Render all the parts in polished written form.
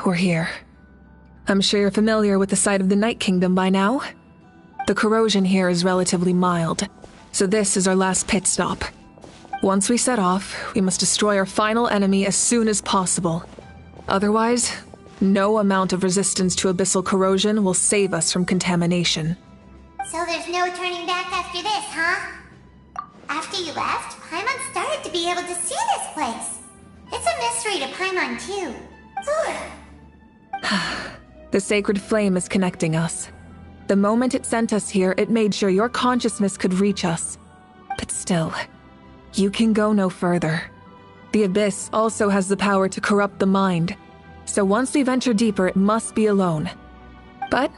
we're here. I'm sure you're familiar with the site of the Night Kingdom by now. The corrosion here is relatively mild, so this is our last pit stop. Once we set off, we must destroy our final enemy as soon as possible. Otherwise, no amount of resistance to abyssal corrosion will save us from contamination. So there's no turning back after this, huh? After you left, Paimon started to be able to see this place. It's a mystery to Paimon, too. The sacred flame is connecting us. The moment it sent us here, it made sure your consciousness could reach us. But still, you can go no further. The Abyss also has the power to corrupt the mind, so once we venture deeper, it must be alone. But,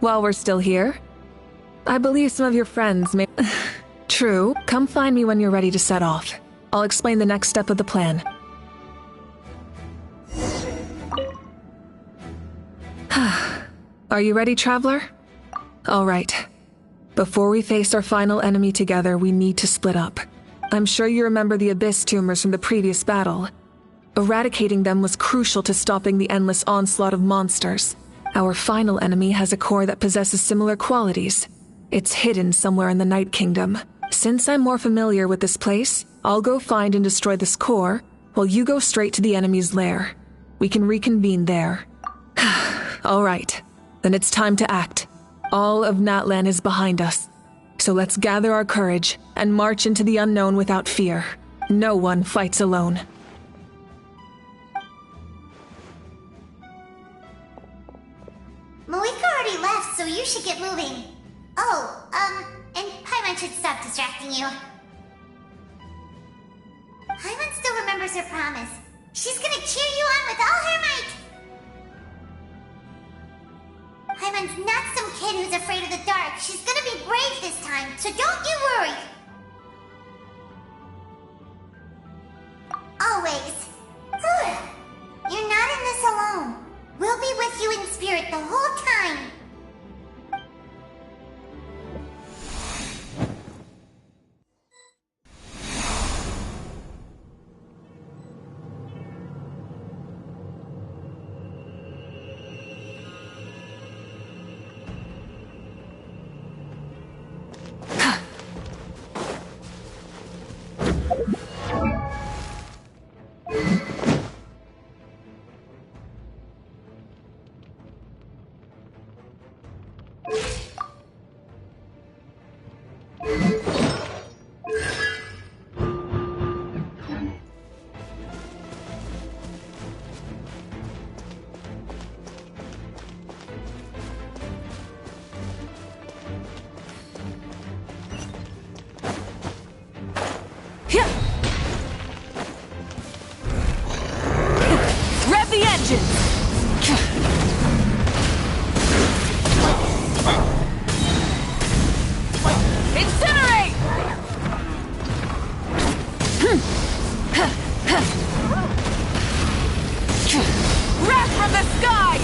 while we're still here, I believe some of your friends may... True, come find me when you're ready to set off. I'll explain the next step of the plan. Are you ready, Traveler? All right. Before we face our final enemy together, we need to split up. I'm sure you remember the Abyss tumors from the previous battle. Eradicating them was crucial to stopping the endless onslaught of monsters. Our final enemy has a core that possesses similar qualities. It's hidden somewhere in the Night Kingdom. Since I'm more familiar with this place, I'll go find and destroy this core, while you go straight to the enemy's lair. We can reconvene there. All right, then it's time to act. All of Natlan is behind us. So let's gather our courage and march into the unknown without fear. No one fights alone. Malika already left, so you should get moving. Oh, and Paimon should stop distracting you. Paimon still remembers her promise. She's gonna cheer you on with all her might. Paimon's not some kid who's afraid of the dark. She's gonna be brave this time, so don't you worry. Always. You're not in this alone. We'll be with you in spirit the whole time. Rev the engine! Incinerate! Wrath from the sky!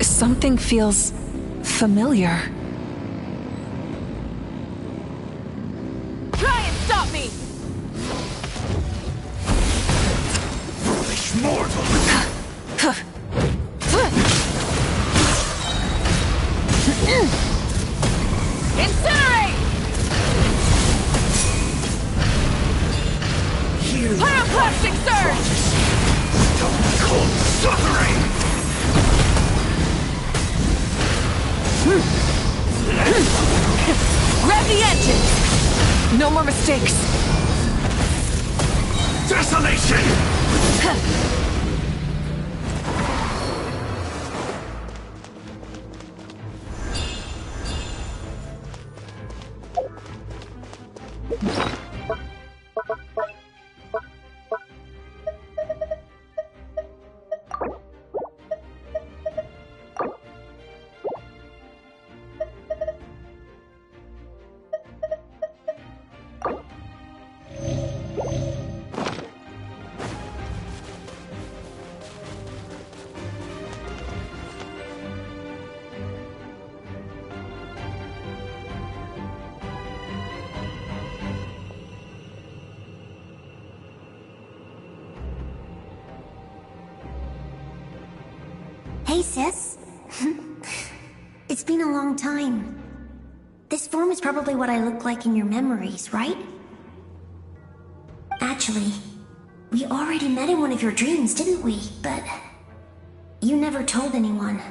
Something feels familiar. Try and stop me! Foolish mortal! Incinerate! Pyroclastic surge! Stone cold suffering! Rev the engine! No more mistakes! Desolation! Hey, sis. It's been a long time. This form is probably what I look like in your memories, right? Actually, we already met in one of your dreams, didn't we? But you never told anyone.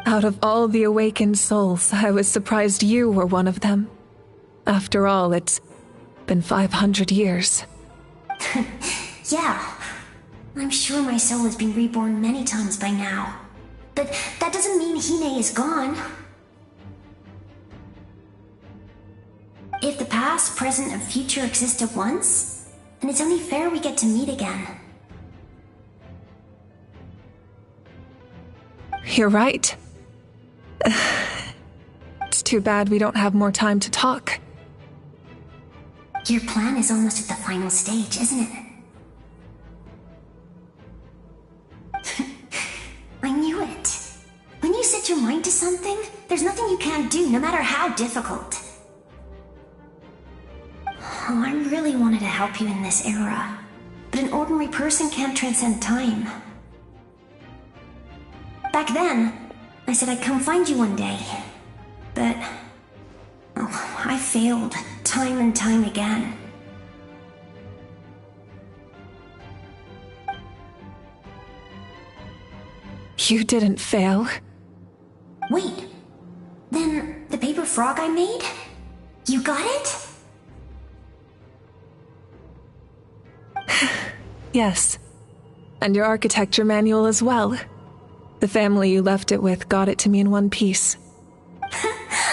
Out of all the awakened souls, I was surprised you were one of them. After all, it's been 500 years. Yeah, I'm sure my soul has been reborn many times by now. But that doesn't mean Hine is gone. If the past, present, and future exist at once, then it's only fair we get to meet again. You're right. It's too bad we don't have more time to talk. Your plan is almost at the final stage, isn't it? I knew it. When you set your mind to something, there's nothing you can't do, no matter how difficult. Oh, I really wanted to help you in this era, but an ordinary person can't transcend time. Back then, I said I'd come find you one day, but I failed time and time again. You didn't fail. Wait, then the paper frog I made? You got it? Yes. And your architecture manual as well. The family you left it with got it to me in one piece.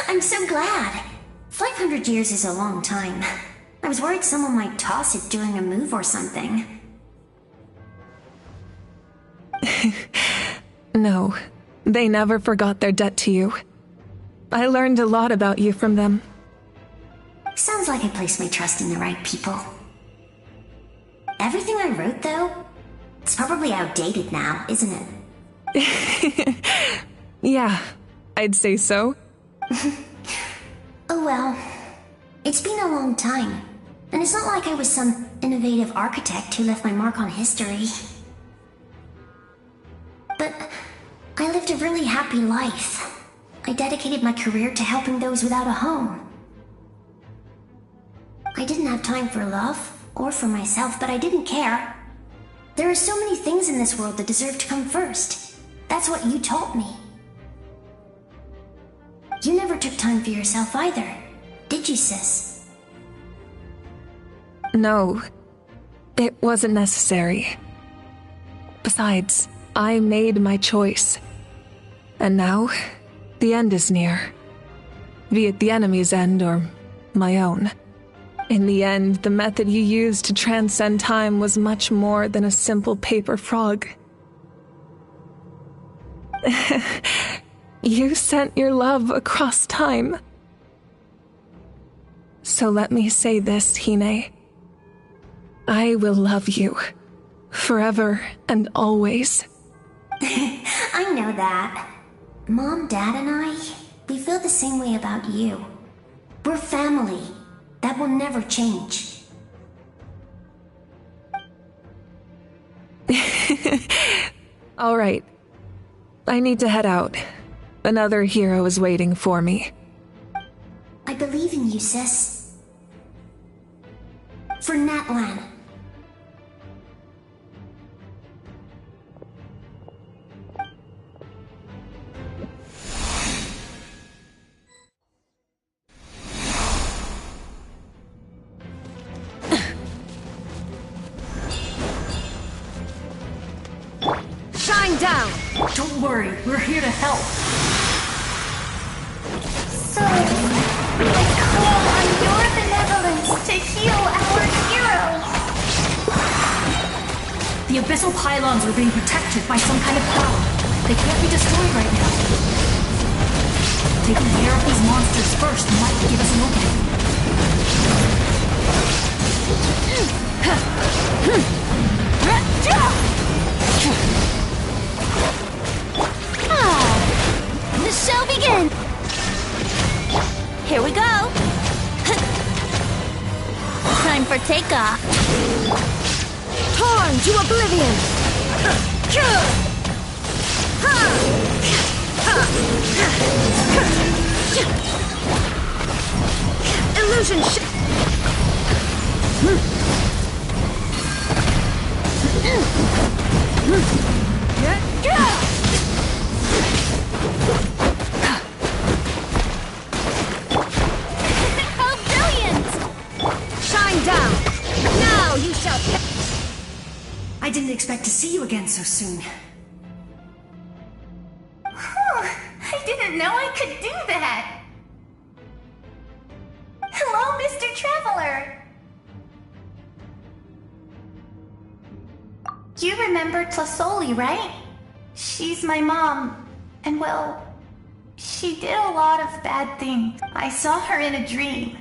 I'm so glad. 500 years is a long time. I was worried someone might toss it during a move or something. No, they never forgot their debt to you. I learned a lot about you from them. Sounds like I placed my trust in the right people. Everything I wrote, though, it's probably outdated now, isn't it? Yeah, I'd say so. Oh well. It's been a long time, and it's not like I was some innovative architect who left my mark on history. But I lived a really happy life. I dedicated my career to helping those without a home. I didn't have time for love, or for myself, but I didn't care. There are so many things in this world that deserve to come first. That's what you taught me. You never took time for yourself either, did you, sis? No, it wasn't necessary. Besides, I made my choice. And now, the end is near. Be it the enemy's end or my own. In the end, the method you used to transcend time was much more than a simple paper frog. You sent your love across time. So let me say this, Hine. I will love you. Forever and always. I know that. Mom, Dad, and I, we feel the same way about you. We're family. That will never change. All right. I need to head out. Another hero is waiting for me. I believe in you, sis. For Natlan. Don't worry, we're here to help. So, I call on your benevolence to heal our heroes. The abyssal pylons are being protected by some kind of power. They can't be destroyed right now. Taking care of these monsters first might give us an opening. The show begins! Here we go! Time for takeoff! Torn to oblivion! Illusion How brilliant! Shine down! Now you shall... I didn't expect to see you again so soon. I didn't know I could do that. Hello, Mr. Traveler. You remember Tlasoli, right? She's my mom, and well, she did a lot of bad things. I saw her in a dream,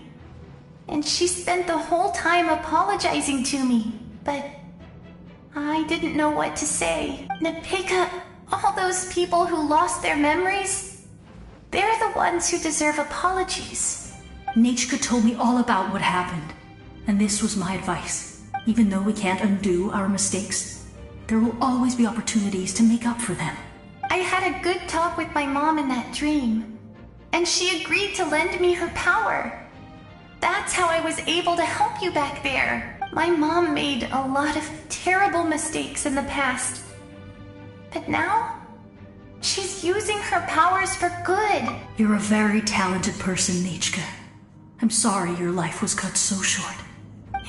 and she spent the whole time apologizing to me, but I didn't know what to say. Napika, all those people who lost their memories, they're the ones who deserve apologies. Nichka told me all about what happened, and this was my advice. Even though we can't undo our mistakes, there will always be opportunities to make up for them. I had a good talk with my mom in that dream, and she agreed to lend me her power. That's how I was able to help you back there. My mom made a lot of terrible mistakes in the past, but now she's using her powers for good. You're a very talented person, Nichka. I'm sorry your life was cut so short.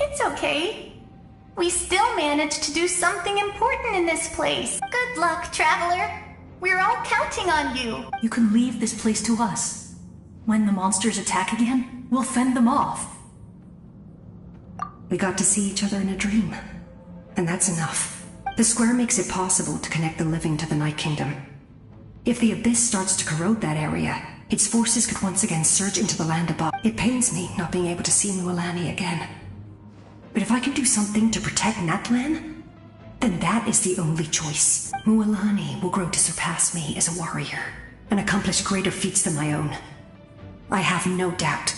It's okay. We still managed to do something important in this place. Good luck, Traveler. We're all counting on you. You can leave this place to us. When the monsters attack again, we'll fend them off. We got to see each other in a dream, and that's enough. The square makes it possible to connect the living to the Night Kingdom. If the Abyss starts to corrode that area, its forces could once again surge into the land above. It pains me not being able to see Mualani again. But if I can do something to protect Natlan, then that is the only choice. Mualani will grow to surpass me as a warrior, and accomplish greater feats than my own. I have no doubt.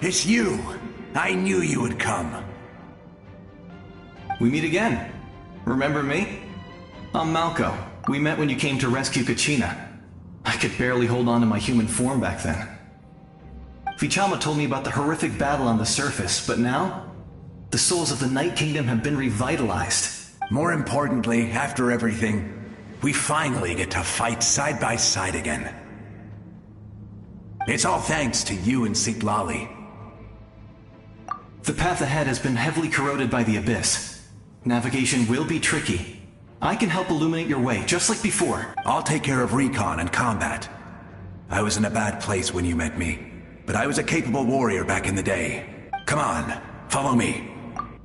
It's you! I knew you would come. We meet again. Remember me? I'm Malco. We met when you came to rescue Kachina. I could barely hold on to my human form back then. Vichama told me about the horrific battle on the surface, but now, the souls of the Night Kingdom have been revitalized. More importantly, after everything, we finally get to fight side by side again. It's all thanks to you and Sitlali. The path ahead has been heavily corroded by the Abyss. Navigation will be tricky. I can help illuminate your way, just like before. I'll take care of recon and combat. I was in a bad place when you met me, but I was a capable warrior back in the day. Come on, follow me.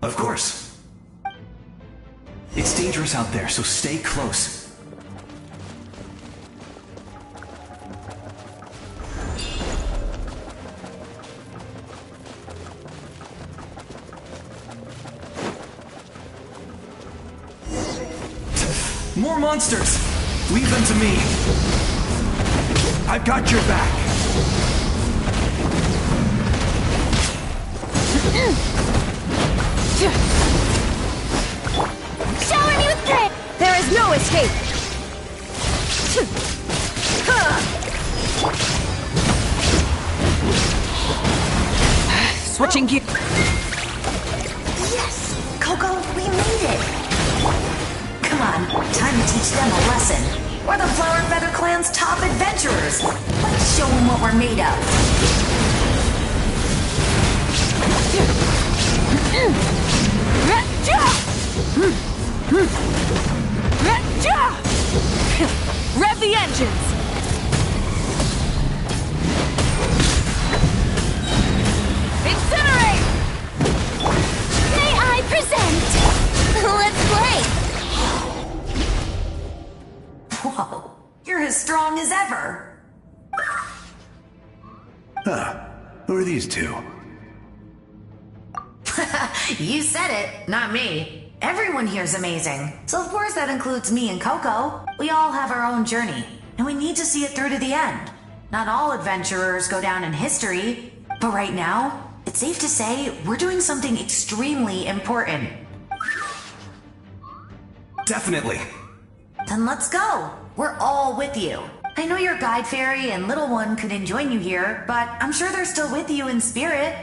Of course. It's dangerous out there, so stay close. More monsters! Leave them to me! I've got your back! Shower me with praise! There is no escape! Switching gear. Yes! Coco, we made it! Come on, time to teach them a lesson. We're the Flower and Feather Clan's top adventurers. Let's show them what we're made of. Rev the engines! Incinerate! May I present? Let's play! Whoa, you're as strong as ever. Who are these two? You said it, not me. Everyone here's amazing. So of course that includes me and Coco. We all have our own journey, and we need to see it through to the end. Not all adventurers go down in history, but right now, it's safe to say we're doing something extremely important. Definitely. Then let's go. We're all with you. I know your guide fairy and little one couldn't join you here, but I'm sure they're still with you in spirit.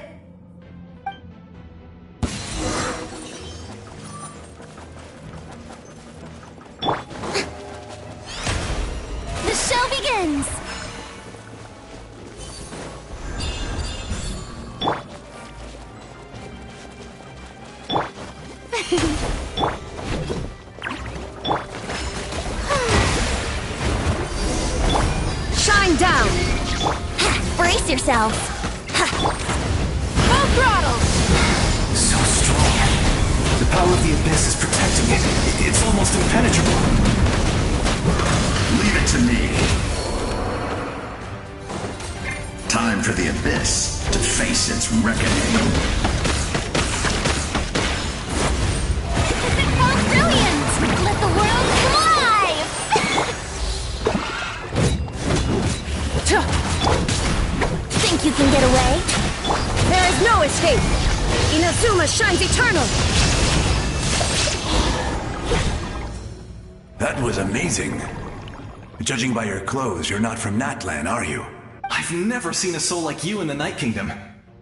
The show begins! Shine down! Brace yourselves! Full throttle! So strong. The power of the Abyss is protecting it. It's almost impenetrable. Leave it to me. Time for the Abyss to face its reckoning. Oh, brilliant! Let the world fly! Think you can get away? There is no escape! Inazuma shines eternal! That was amazing. Judging by your clothes, you're not from Natlan, are you? I've never seen a soul like you in the Night Kingdom.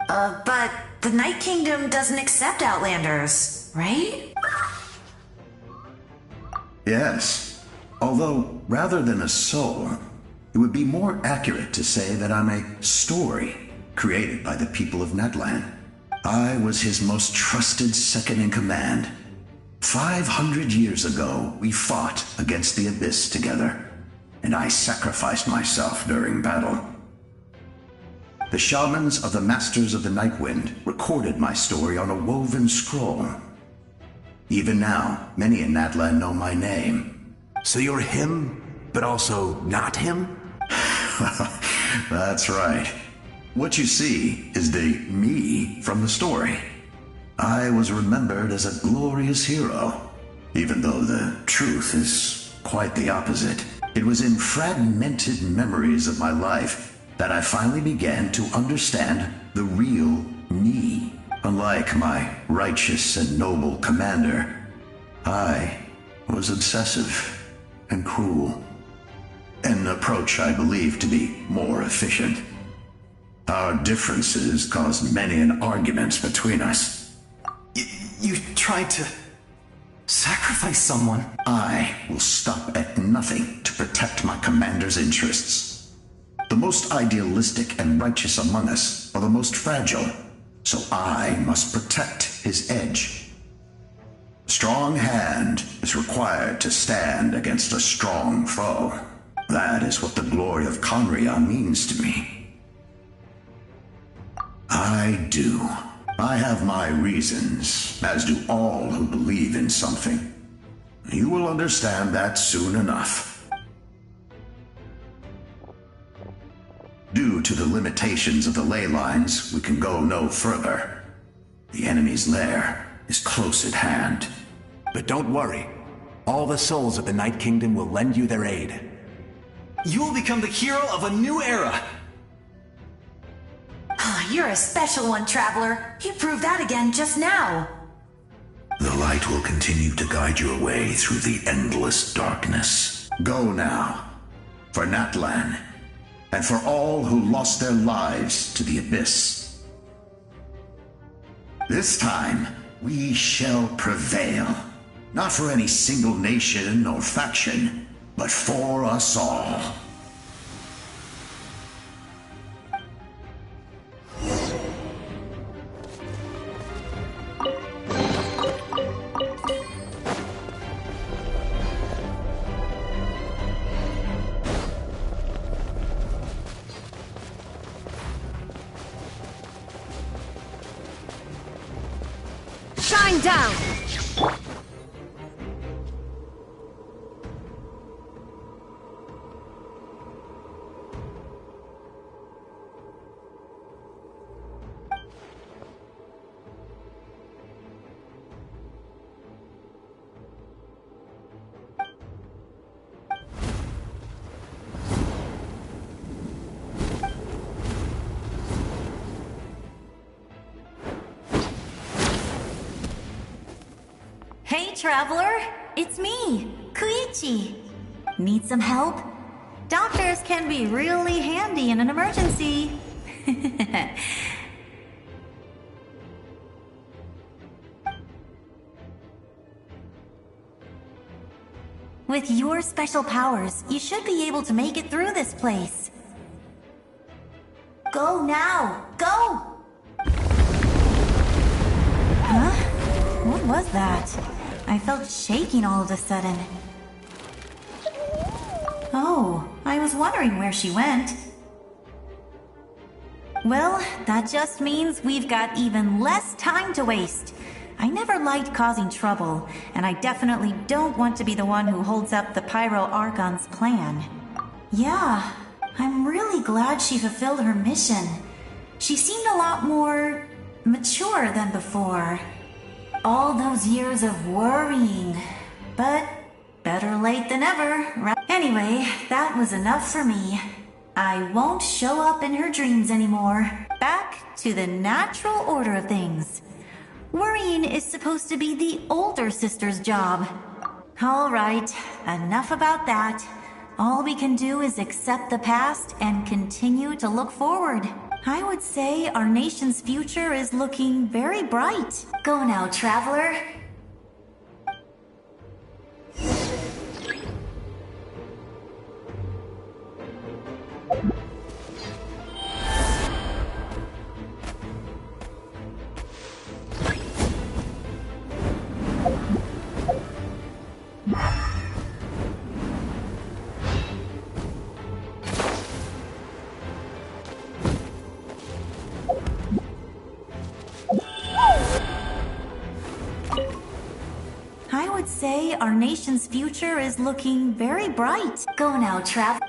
But the Night Kingdom doesn't accept Outlanders, right? Yes. Although, rather than a soul, it would be more accurate to say that I'm a story created by the people of Natlan. I was his most trusted second-in-command. 500 years ago, we fought against the Abyss together, and I sacrificed myself during battle. The shamans of the Masters of the Nightwind recorded my story on a woven scroll. Even now, many in Natlan know my name. So you're him, but also not him? That's right. What you see is the me from the story. I was remembered as a glorious hero, even though the truth is quite the opposite. It was in fragmented memories of my life that I finally began to understand the real me. Unlike my righteous and noble commander, I was obsessive and cruel. An approach I believe to be more efficient. Our differences caused many an arguments between us. You tried to sacrifice someone. I will stop at nothing to protect my commander's interests. The most idealistic and righteous among us are the most fragile, so I must protect his edge. A strong hand is required to stand against a strong foe. That is what the glory of Conria means to me. I do. I have my reasons, as do all who believe in something. You will understand that soon enough. Due to the limitations of the ley lines, we can go no further. The enemy's lair is close at hand. But don't worry. All the souls of the Night Kingdom will lend you their aid. You will become the hero of a new era! You're a special one, Traveler. You proved that again just now. The light will continue to guide your way through the endless darkness. Go now, for Natlan, and for all who lost their lives to the Abyss. This time, we shall prevail. Not for any single nation or faction, but for us all. Shine down! Hey, Traveler! It's me, Koichi. Need some help? Doctors can be really handy in an emergency. With your special powers, you should be able to make it through this place. Go now! Go! Huh? What was that? I felt shaking all of a sudden. Oh, I was wondering where she went. Well, that just means we've got even less time to waste. I never liked causing trouble, and I definitely don't want to be the one who holds up the Pyro Archon's plan. Yeah, I'm really glad she fulfilled her mission. She seemed a lot more mature than before. All those years of worrying, but better late than ever, right? Anyway, that was enough for me. I won't show up in her dreams anymore. Back to the natural order of things. Worrying is supposed to be the older sister's job. All right, enough about that. All we can do is accept the past and continue to look forward. I would say our nation's future is looking very bright. Go now, Traveler. I would say our nation's future is looking very bright. Go now, Traveler.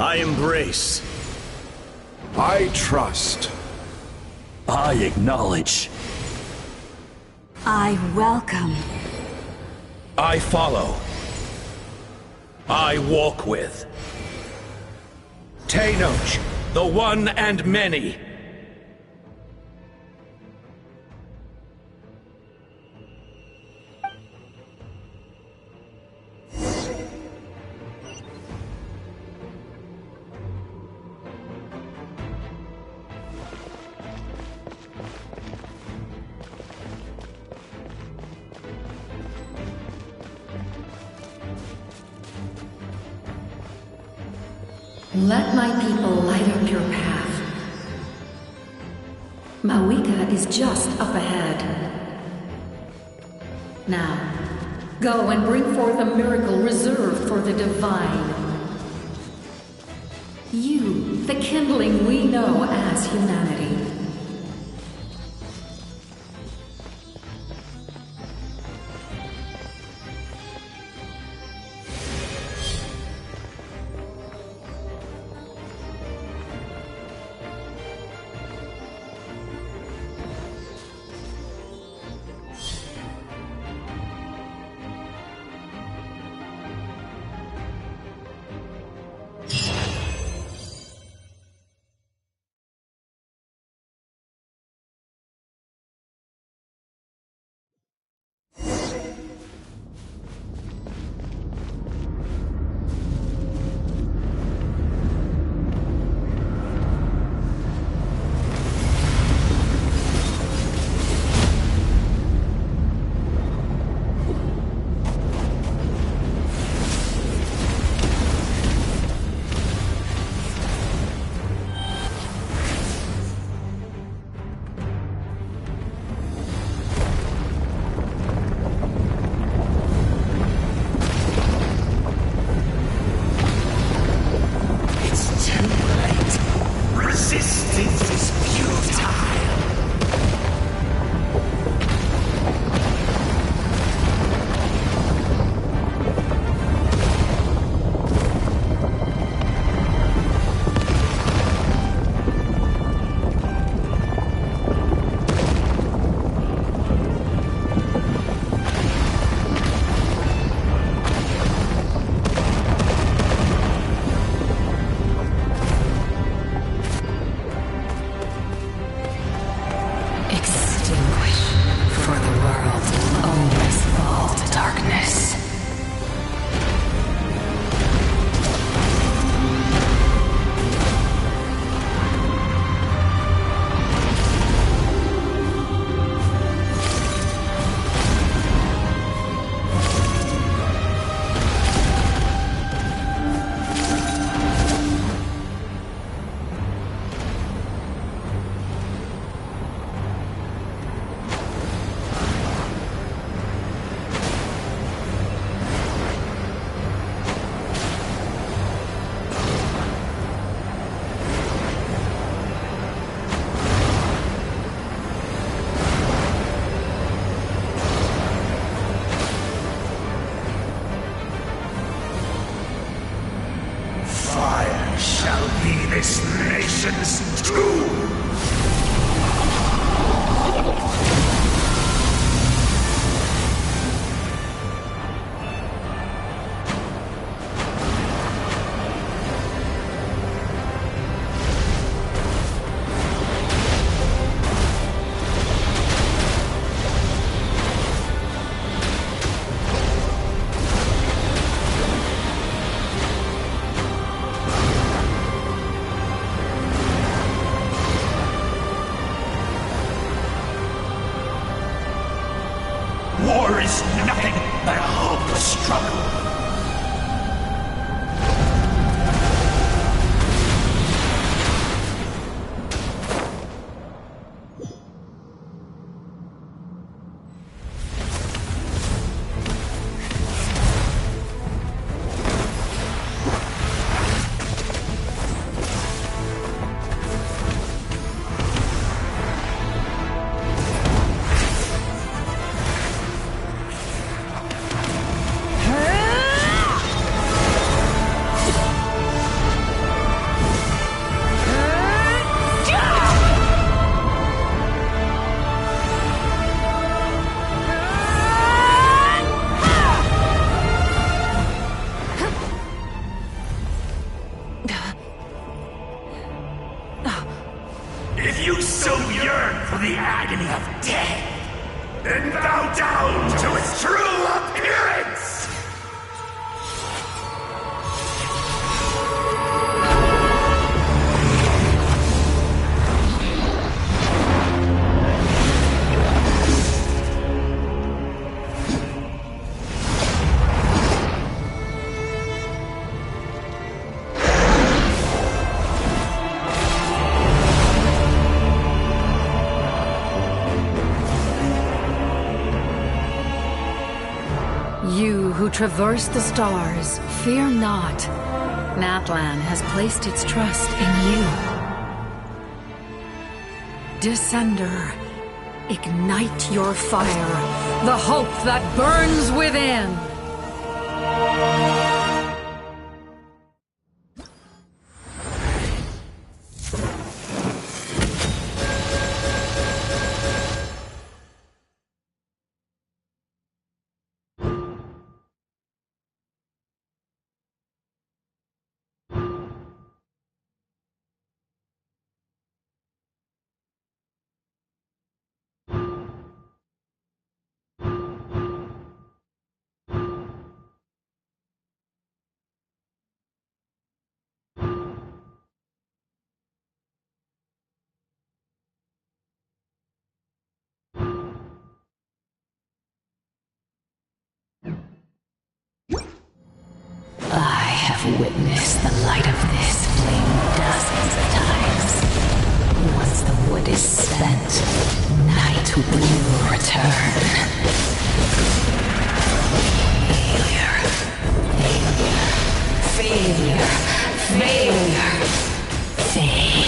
I embrace. I trust. I acknowledge. I welcome. I follow. I walk with. Tenoch, the one and many. Let my people light up your path. Mawika is just up ahead. Now, go and bring forth a miracle reserved for the divine. You, the kindling we know as humanity. This nation's tomb! You who traverse the stars, fear not. Natlan has placed its trust in you. Descender, ignite your fire, the hope that burns within! I have witnessed the light of this flame dozens of times. Once the wood is spent, night will return. Failure. Failure. Failure.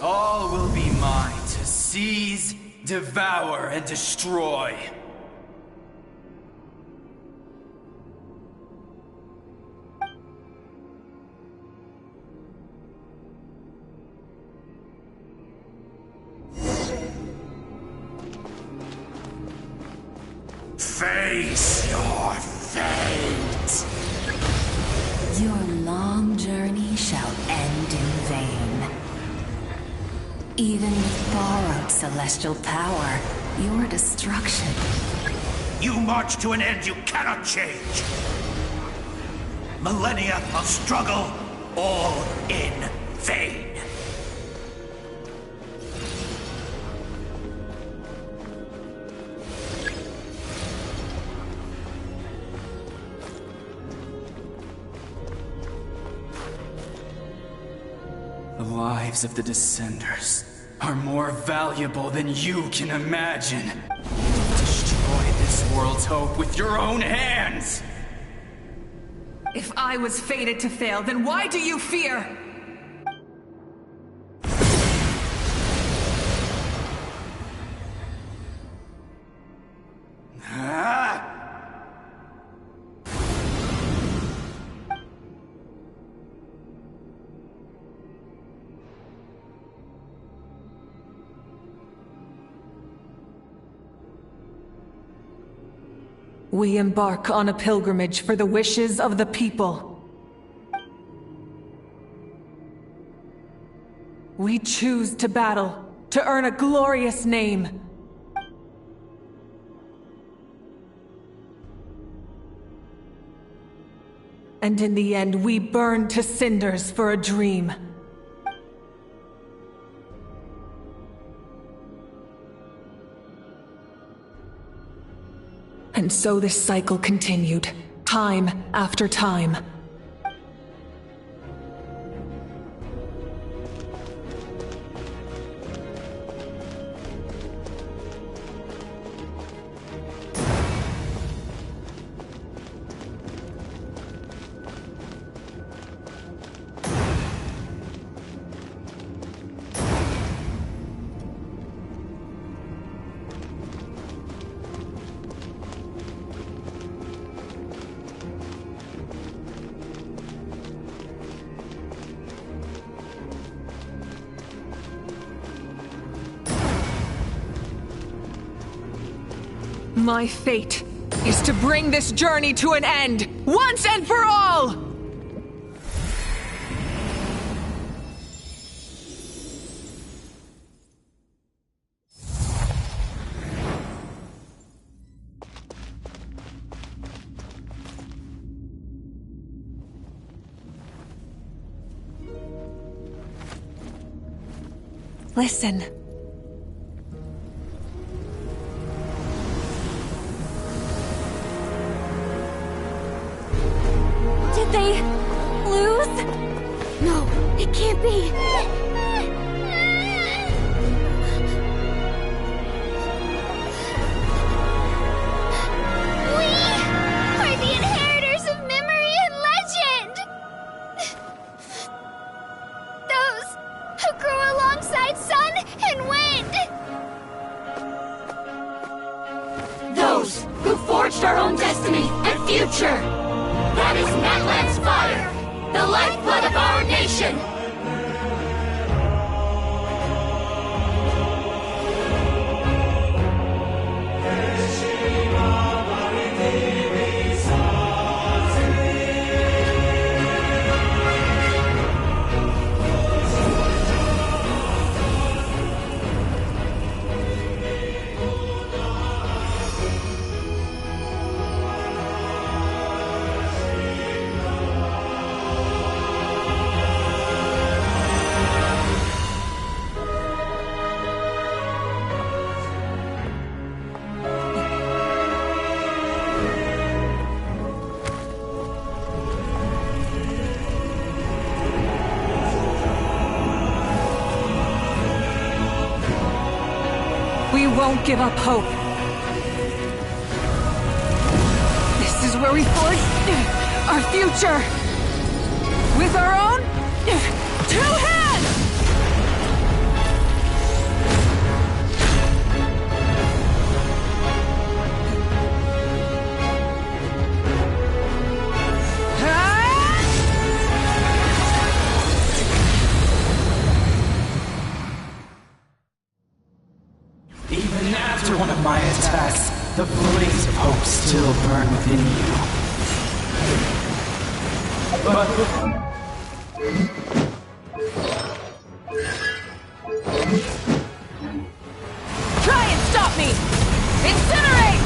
All will be mine to seize, devour, and destroy. Face your fate! Your long journey shall end in vain. Even with borrowed celestial power, your destruction... You march to an end you cannot change. Millennia of struggle, all in vain. The lives of the Descenders are more valuable than you can imagine. Destroy this world's hope with your own hands! If I was fated to fail, then why do you fear? We embark on a pilgrimage for the wishes of the people. We choose to battle, to earn a glorious name. And in the end, we burned to cinders for a dream. And so this cycle continued, time after time. My fate is to bring this journey to an end, once and for all! Listen. Did they lose? No, it can't be. We are the inheritors of memory and legend. Those who grew alongside sun and wind. Those who forged our own destiny and future. That is Natlan's fire, the lifeblood of our nation! We won't give up hope. This is where we forge our future. With our own 2 hands! Even after one of my attacks, the blaze of hope still burned within you. But... Try and stop me! Incinerate!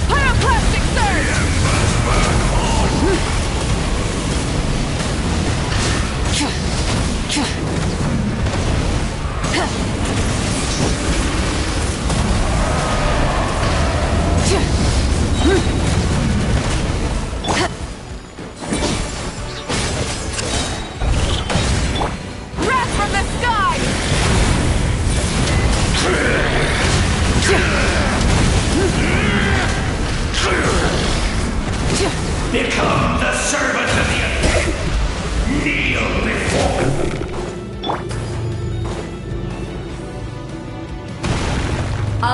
Pyroclastic surge! Wrath from the sky! Become the servant of the earth. Kneel before. I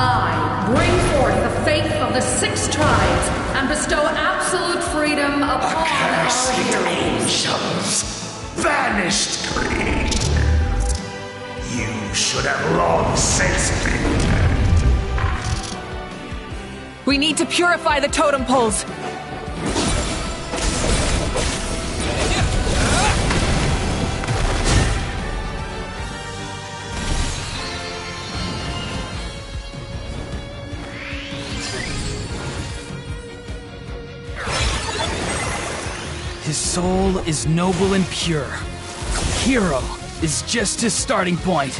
bring forth the faith of the 6 tribes and bestow absolute freedom upon our Accursed heroes. angels, vanished greed. You should have long since been dead. We need to purify the totem poles. His soul is noble and pure. Hero is just his starting point.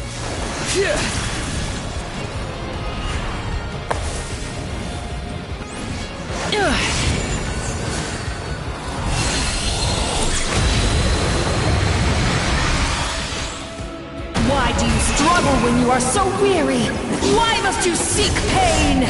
Why do you struggle when you are so weary? Why must you seek pain?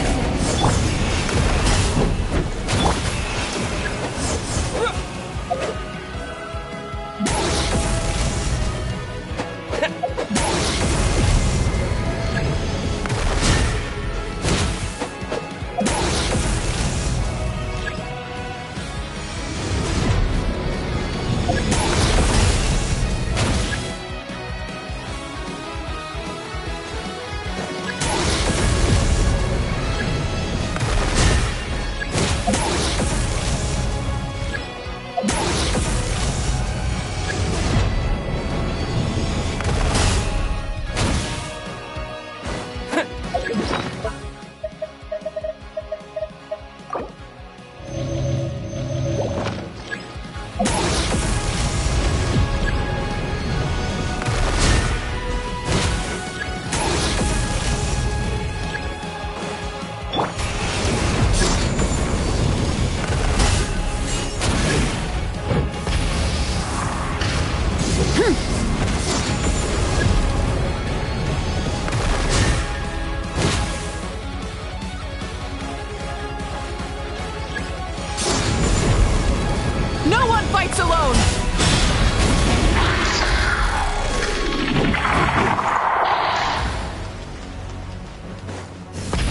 No one fights alone!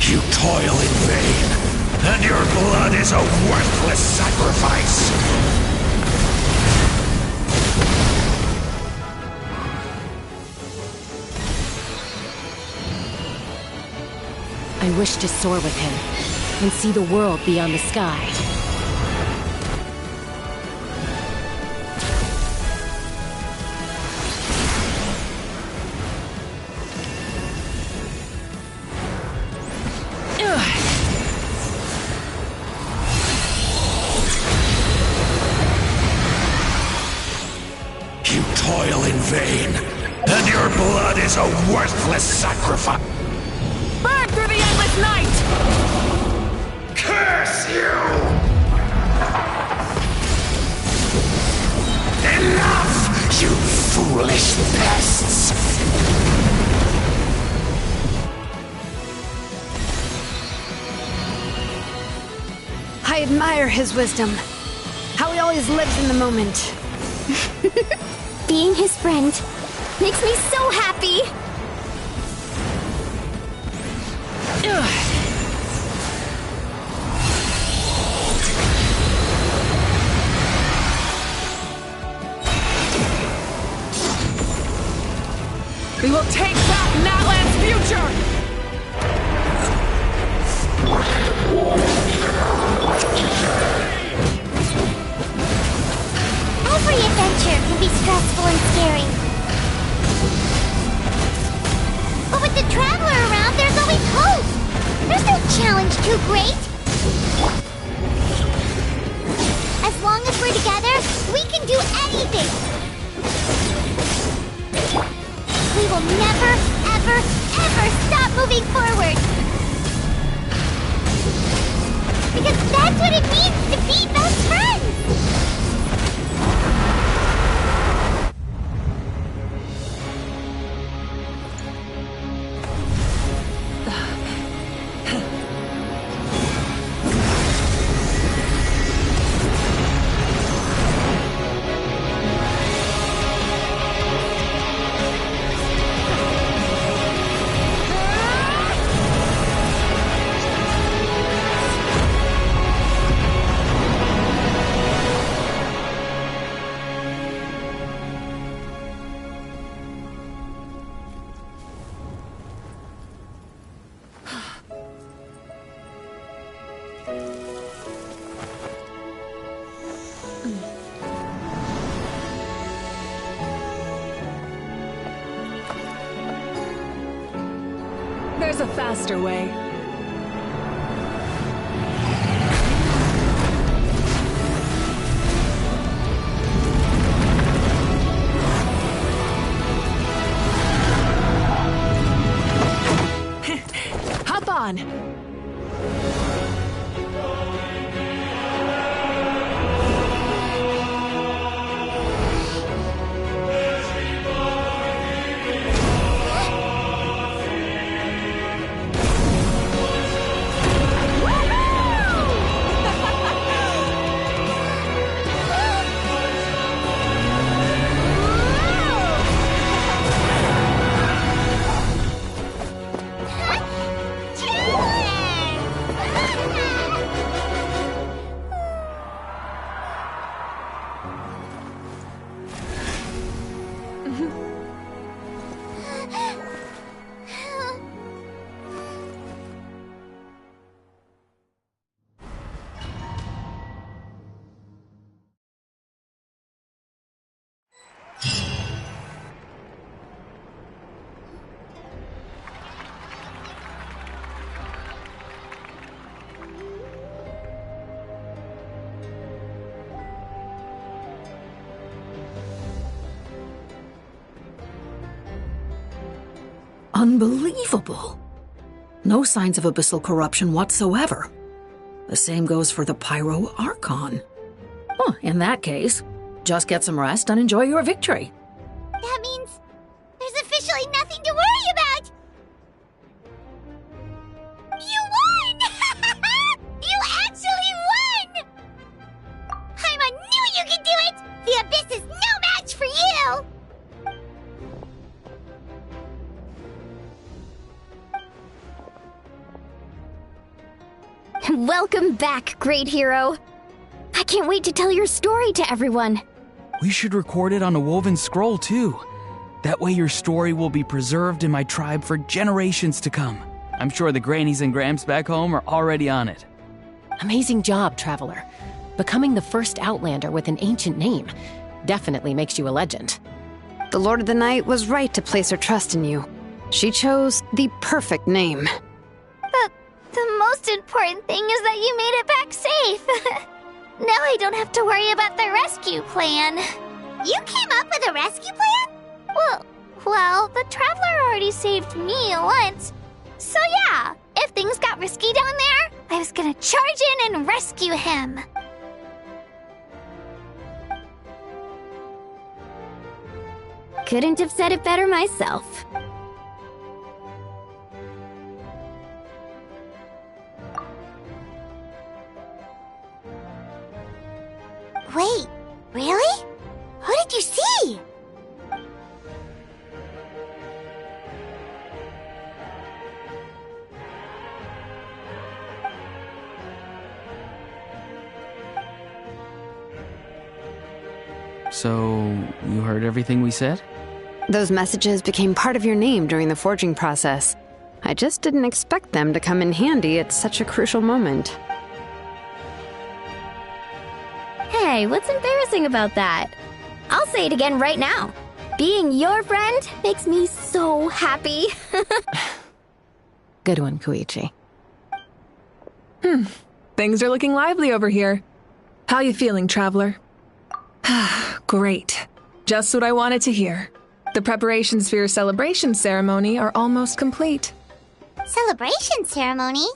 You toil in vain, and your blood is a worthless sacrifice. I wish to soar with him and see the world beyond the sky. You toil in vain, and your blood is a worthless sacrifice. Burn through the endless night! Curse you! Enough, you foolish pests! I admire his wisdom. How he always lives in the moment. Being his friend makes me so happy! We will take back Natlan's future! Every adventure can be stressful and scary. But with the Traveler around, there's always hope! There's no challenge too great! As long as we're together, we can do anything! We will never, ever, ever stop moving forward! Because that's what it means to be best friends! There's a faster way. Hop on! Unbelievable. No signs of abyssal corruption whatsoever. The same goes for the Pyro Archon. Huh, in that case, just get some rest and enjoy your victory. That means there's officially nothing to worry about! You won! You actually won! I knew you could do it! The Abyss is no match for you! Welcome back, great hero. I can't wait to tell your story to everyone. We should record it on a woven scroll, too. That way your story will be preserved in my tribe for generations to come. I'm sure the grannies and gramps back home are already on it. Amazing job, Traveler. Becoming the first Outlander with an ancient name definitely makes you a legend. The Lord of the Night was right to place her trust in you. She chose the perfect name. The most important thing is that you made it back safe. Now I don't have to worry about the rescue plan. You came up with a rescue plan? Well, the Traveler already saved me once. So yeah, if things got risky down there, I was gonna charge in and rescue him. Couldn't have said it better myself. Wait, really? Who did you see? So, you heard everything we said? Those messages became part of your name during the forging process. I just didn't expect them to come in handy at such a crucial moment. Hey, what's embarrassing about that? I'll say it again right now. Being your friend makes me so happy. Good one, Koichi. Things are looking lively over here. How you feeling, Traveler? Great. Just what I wanted to hear. The preparations for your celebration ceremony are almost complete. Celebration ceremony?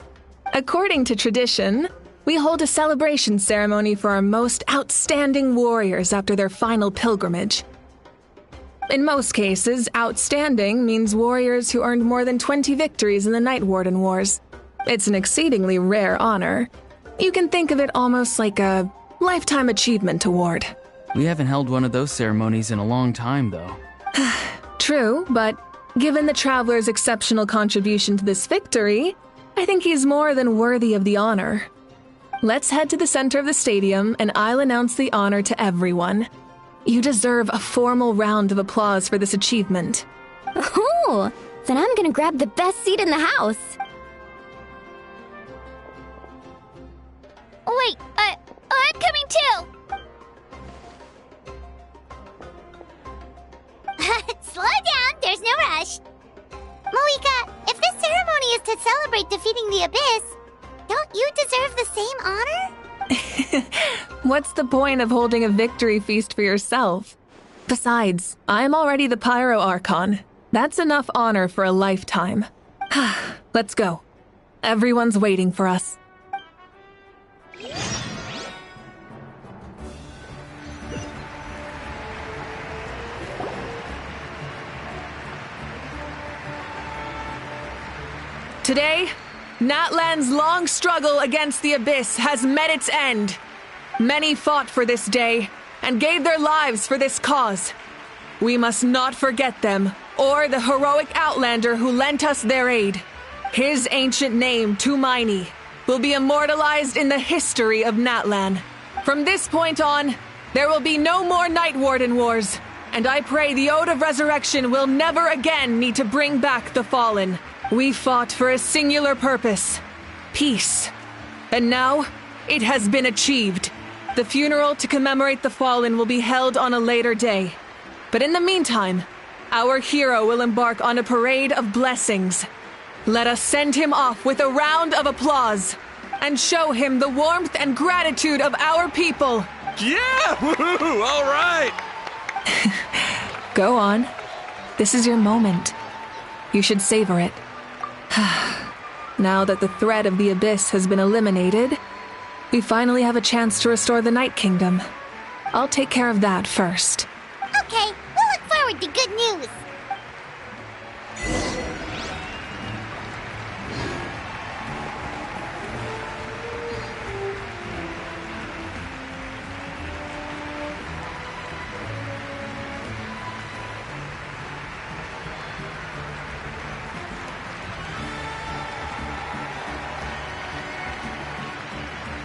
According to tradition, we hold a celebration ceremony for our most outstanding warriors after their final pilgrimage. In most cases, outstanding means warriors who earned more than 20 victories in the Night Warden Wars. It's an exceedingly rare honor. You can think of it almost like a lifetime achievement award. We haven't held one of those ceremonies in a long time, though. True, but given the Traveler's exceptional contribution to this victory, I think he's more than worthy of the honor. Let's head to the center of the stadium, and I'll announce the honor to everyone. You deserve a formal round of applause for this achievement. Ooh, then I'm gonna grab the best seat in the house. Wait, I'm coming too! Slow down, there's no rush. Moika, if this ceremony to celebrate defeating the Abyss, don't you deserve the same honor? What's the point of holding a victory feast for yourself? Besides, I'm already the Pyro Archon. That's enough honor for a lifetime. Let's go. Everyone's waiting for us. Today, Natlan's long struggle against the Abyss has met its end. Many fought for this day and gave their lives for this cause. We must not forget them or the heroic Outlander who lent us their aid. His ancient name, Tumaini, will be immortalized in the history of Natlan. From this point on, there will be no more Night Warden wars, and I pray the Ode of Resurrection will never again need to bring back the Fallen. We fought for a singular purpose, peace. And now, it has been achieved. The funeral to commemorate the Fallen will be held on a later day. But in the meantime, our hero will embark on a parade of blessings. Let us send him off with a round of applause and show him the warmth and gratitude of our people. Yeah! Woohoo! All right! Go on. This is your moment. You should savor it. Now that the threat of the Abyss has been eliminated, we finally have a chance to restore the Night Kingdom. I'll take care of that first. Okay, we'll look forward to good news.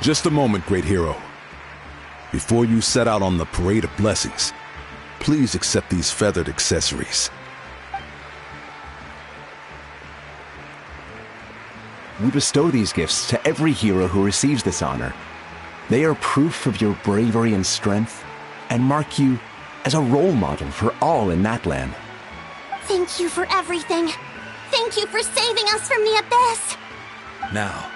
Just a moment, great hero. Before you set out on the parade of blessings, please accept these feathered accessories. We bestow these gifts to every hero who receives this honor. They are proof of your bravery and strength, and mark you as a role model for all in Natlan. Thank you for everything. Thank you for saving us from the Abyss. Now,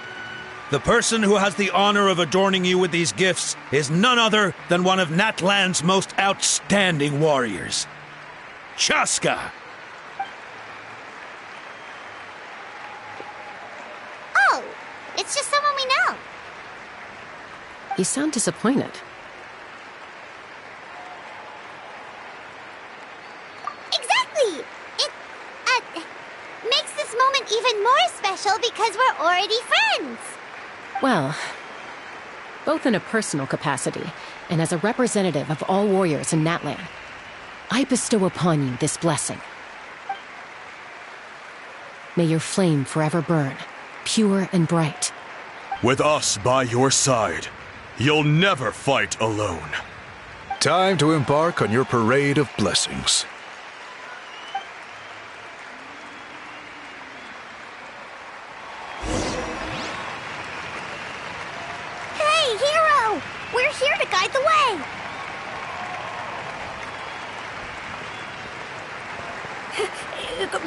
the person who has the honor of adorning you with these gifts is none other than one of Natlan's most outstanding warriors, Chaska. Oh, it's just someone we know. You sound disappointed. Exactly! It, makes this moment even more special because we're already friends. Well, both in a personal capacity and as a representative of all warriors in Natlan, I bestow upon you this blessing. May your flame forever burn, pure and bright. With us by your side, you'll never fight alone. Time to embark on your parade of blessings. Hey, hero! We're here to guide the way!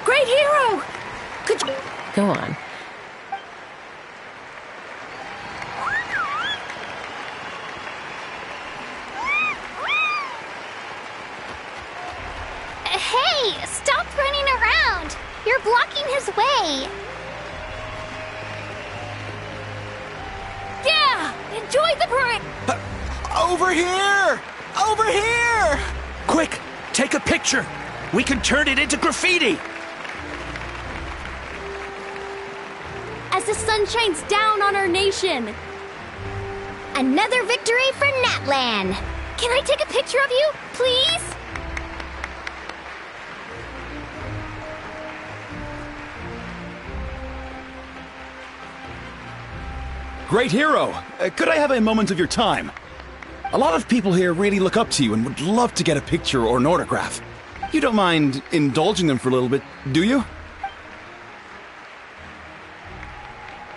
Great hero! Could you... Go on. Hey, stop running around! You're blocking his way! Yeah! Enjoy the parade! Over here! Over here! Quick, take a picture. We can turn it into graffiti. As the sun shines down on our nation! Another victory for Natlan! Can I take a picture of you, please? Great hero! Could I have a moment of your time? A lot of people here really look up to you and would love to get a picture or an autograph. You don't mind indulging them for a little bit, do you?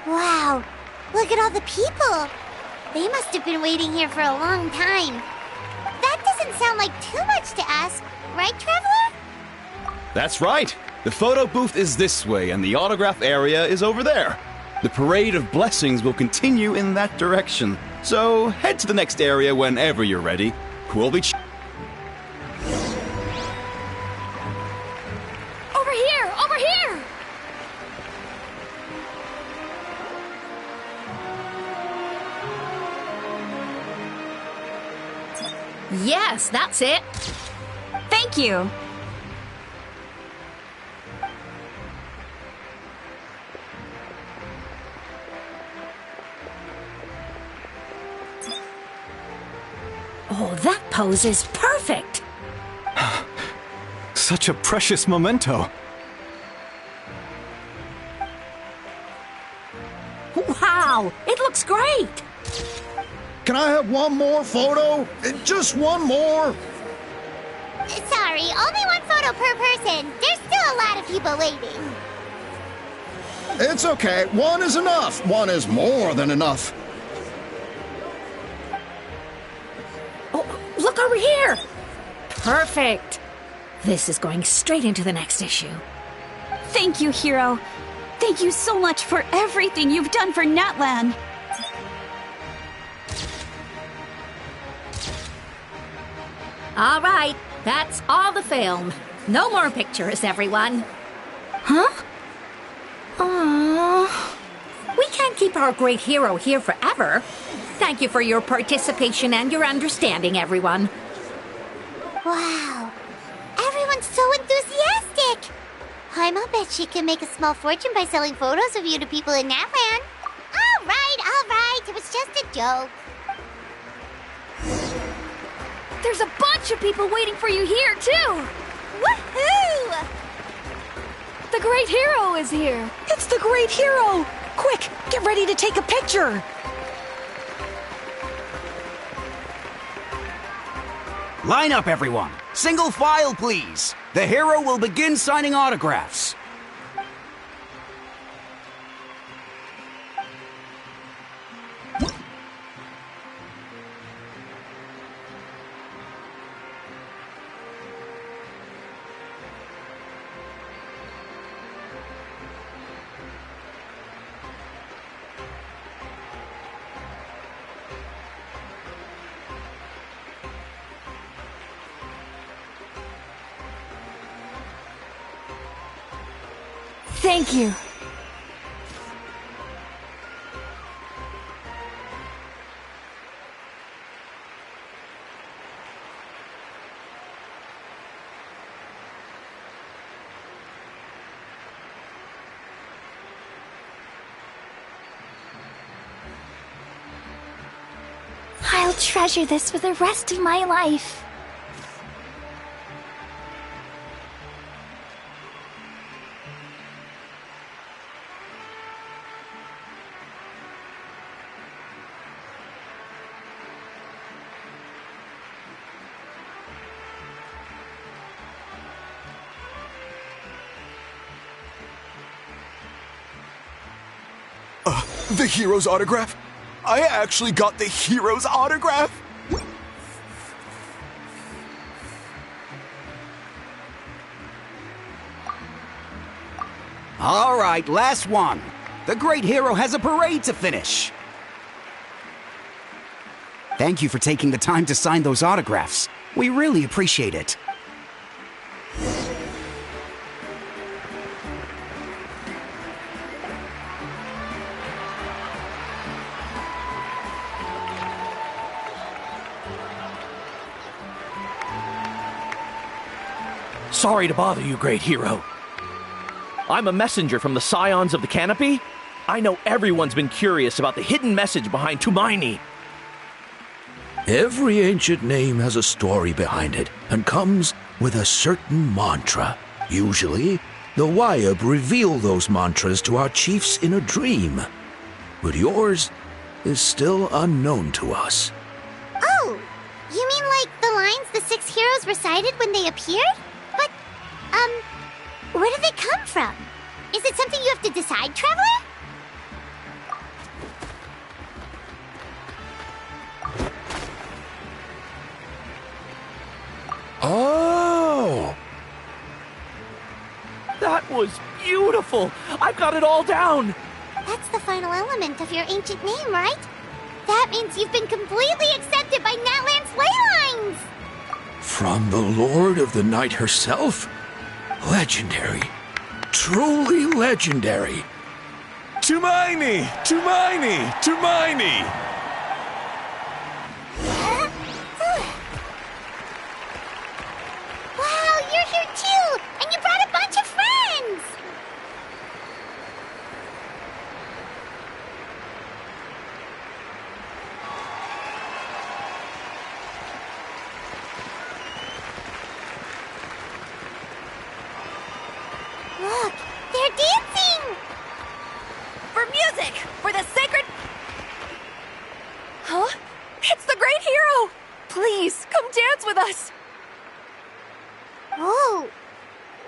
Wow, look at all the people! They must have been waiting here for a long time. That doesn't sound like too much to ask, right, Traveler? That's right. The photo booth is this way, and the autograph area is over there. The Parade of Blessings will continue in that direction. So head to the next area whenever you're ready. We'll be Over here! Over here! Yes, that's it. Thank you. Oh, that pose is perfect. such a precious memento. Wow, it looks great. Can I have one more photo? Just one more. Sorry, only one photo per person. There's still a lot of people waiting. It's okay. One is enough. One is more than enough. Oh, look over here. Perfect. This is going straight into the next issue. Thank you, Hero. Thank you so much for everything you've done for Natlan. All right, that's all the film. No more pictures, everyone. Huh? Aww. We can't keep our great hero here forever. Thank you for your participation and your understanding, everyone. Wow. Everyone's so enthusiastic. I'll bet she can make a small fortune by selling photos of you to people in Natlan. All right. It was just a joke. There's a bunch of people waiting for you here, too! Woohoo! The Great Hero is here! It's the Great Hero! Quick, get ready to take a picture! Line up, everyone. Single file, please. The hero will begin signing autographs. Thank you. I'll treasure this for the rest of my life. The hero's autograph? I actually got the hero's autograph? All right, last one. The great hero has a parade to finish. Thank you for taking the time to sign those autographs. We really appreciate it. Sorry to bother you, great hero. I'm a messenger from the Scions of the Canopy. I know everyone's been curious about the hidden message behind Tumaini. Every ancient name has a story behind it and comes with a certain mantra. Usually, the Wayab reveal those mantras to our chiefs in a dream. But yours is still unknown to us. Oh, you mean like the lines the 6 heroes recited when they appeared? But, where do they come from? Is it something you have to decide, Traveler? Oh! was beautiful! I've got it all down! That's the final element of your ancient name, right? That means you've been completely accepted by Natlan's ley lines! From the Lord of the Night herself? Legendary. Truly legendary. Tumaini! Tumaini! Tumaini! Wow, you're here too! And you brought a bunch of friends! Look, they're dancing! For music! For the sacred... Huh? It's the great hero! Please, come dance with us! Oh,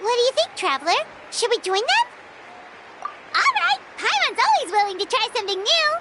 what do you think, Traveler? Should we join them? All right, Paimon's always willing to try something new.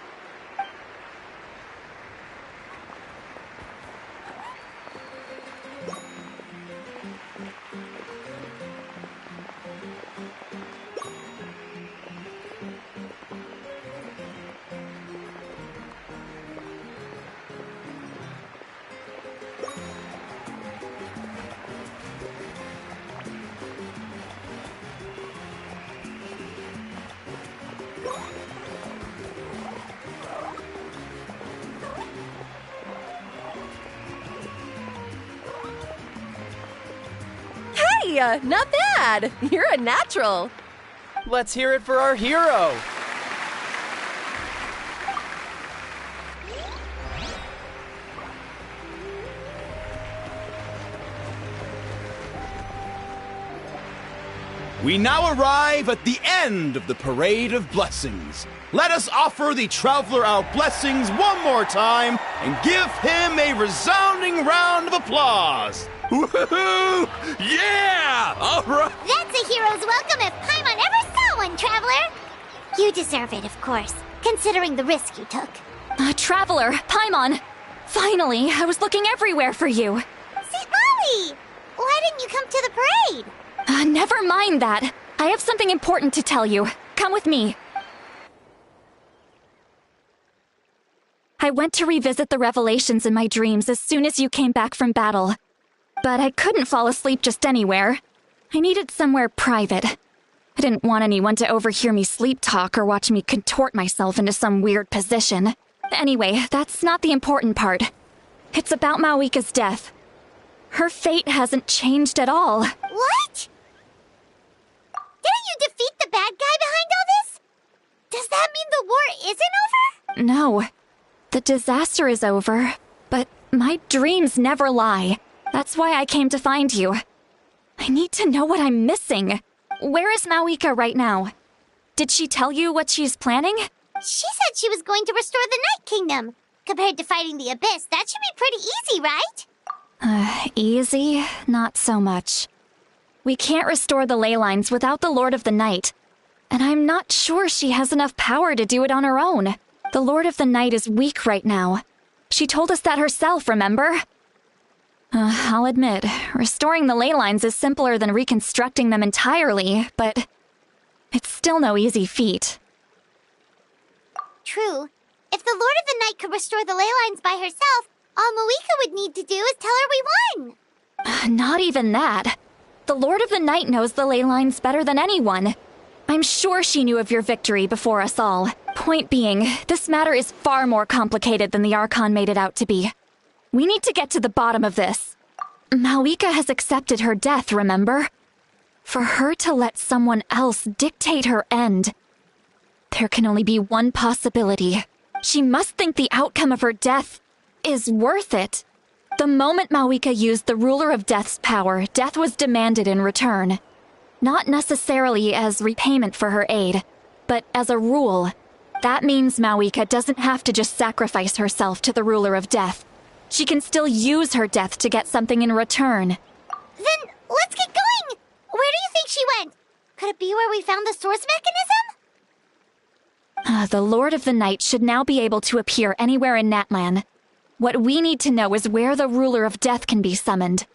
Hey, not bad! You're a natural! Let's hear it for our hero! We now arrive at the end of the Parade of Blessings. Let us offer the Traveler our blessings one more time and give him a resounding round of applause. Woohoo! Yeah! All right! That's a hero's welcome if Paimon ever saw one, Traveler! You deserve it, of course, considering the risk you took. Traveler, Paimon! Finally, I was looking everywhere for you. St. Molly! Why didn't you come to the parade? Never mind that. I have something important to tell you. Come with me. I went to revisit the revelations in my dreams as soon as you came back from battle. But I couldn't fall asleep just anywhere. I needed somewhere private. I didn't want anyone to overhear me sleep talk or watch me contort myself into some weird position. Anyway, that's not the important part. It's about Mawika's death. Her fate hasn't changed at all. What? Didn't you defeat the bad guy behind all this? Does that mean the war isn't over? No. The disaster is over, but my dreams never lie. That's why I came to find you. I need to know what I'm missing. Where is Mawika right now? Did she tell you what she's planning? She said she was going to restore the Night Kingdom. Compared to fighting the Abyss, that should be pretty easy, right? Easy? Not so much. We can't restore the ley lines without the Lord of the Night. And I'm not sure she has enough power to do it on her own. The Lord of the Night is weak right now. She told us that herself, remember? I'll admit, restoring the ley lines is simpler than reconstructing them entirely, but it's still no easy feat. True. If the Lord of the Night could restore the ley lines by herself, all Mawika would need to do is tell her we won. Not even that. The Lord of the Night knows the ley lines better than anyone. I'm sure she knew of your victory before us all. Point being, this matter is far more complicated than the Archon made it out to be. We need to get to the bottom of this. Mawika has accepted her death, remember? For her to let someone else dictate her end, there can only be one possibility. She must think the outcome of her death is worth it. The moment Mawika used the Ruler of Death's power, death was demanded in return. Not necessarily as repayment for her aid, but as a rule. That means Mawika doesn't have to just sacrifice herself to the Ruler of Death. She can still use her death to get something in return. Then let's get going! Where do you think she went? Could it be where we found the source mechanism? The Lord of the Night should now be able to appear anywhere in Natlan. What we need to know is where the Ruler of Death can be summoned.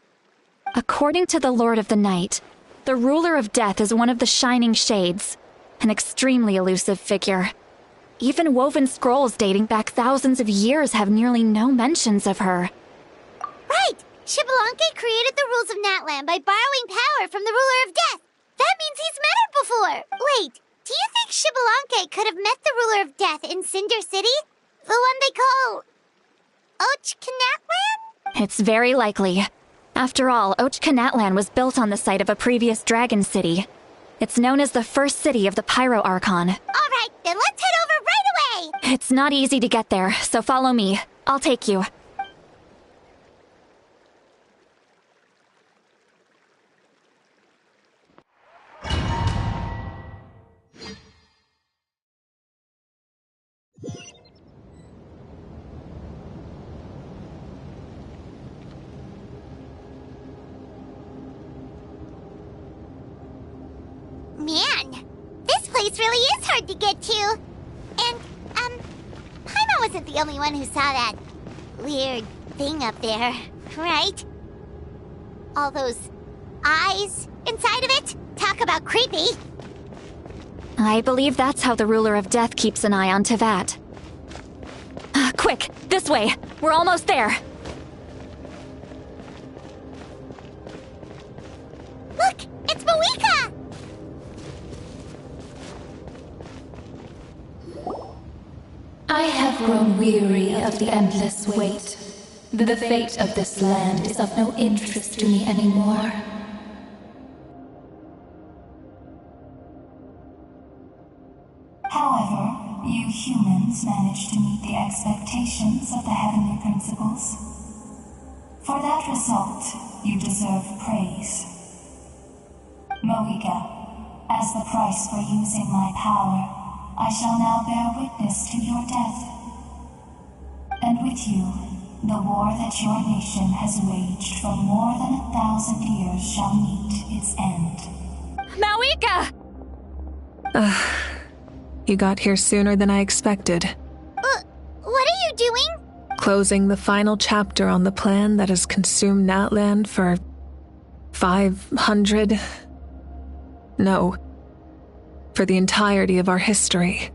According to the Lord of the Night, The ruler of death is one of the Shining Shades, an extremely elusive figure. Even woven scrolls dating back thousands of years have nearly no mentions of her. Right! Xbalanque created the rules of Natlan by borrowing power from the ruler of death. That means he's met her before. Wait, do you think Xbalanque could have met the ruler of death in Cinder City? The one they call... Ochkanatlan? It's very likely. After all, Ochkanatlan was built on the site of a previous dragon city. It's known as the first city of the Pyro Archon. All right, then let's head over right away! It's not easy to get there, so follow me. I'll take you. Man, this place really is hard to get to. And, Paimon wasn't the only one who saw that weird thing up there, right? All those eyes inside of it? Talk about creepy. I believe that's how the ruler of death keeps an eye on Tevat. Quick, this way. We're almost there. Look, it's Mawika! I have grown weary of the endless wait. The fate of this land is of no interest to me anymore. However, you humans managed to meet the expectations of the Heavenly Principles. For that result, you deserve praise. Moika, as the price for using my power, I shall now bear witness to your death. And with you, the war that your nation has waged for more than 1,000 years shall meet its end. Mawika! You got here sooner than I expected. What are you doing? Closing the final chapter on the plan that has consumed Natlan for 500... No. For the entirety of our history.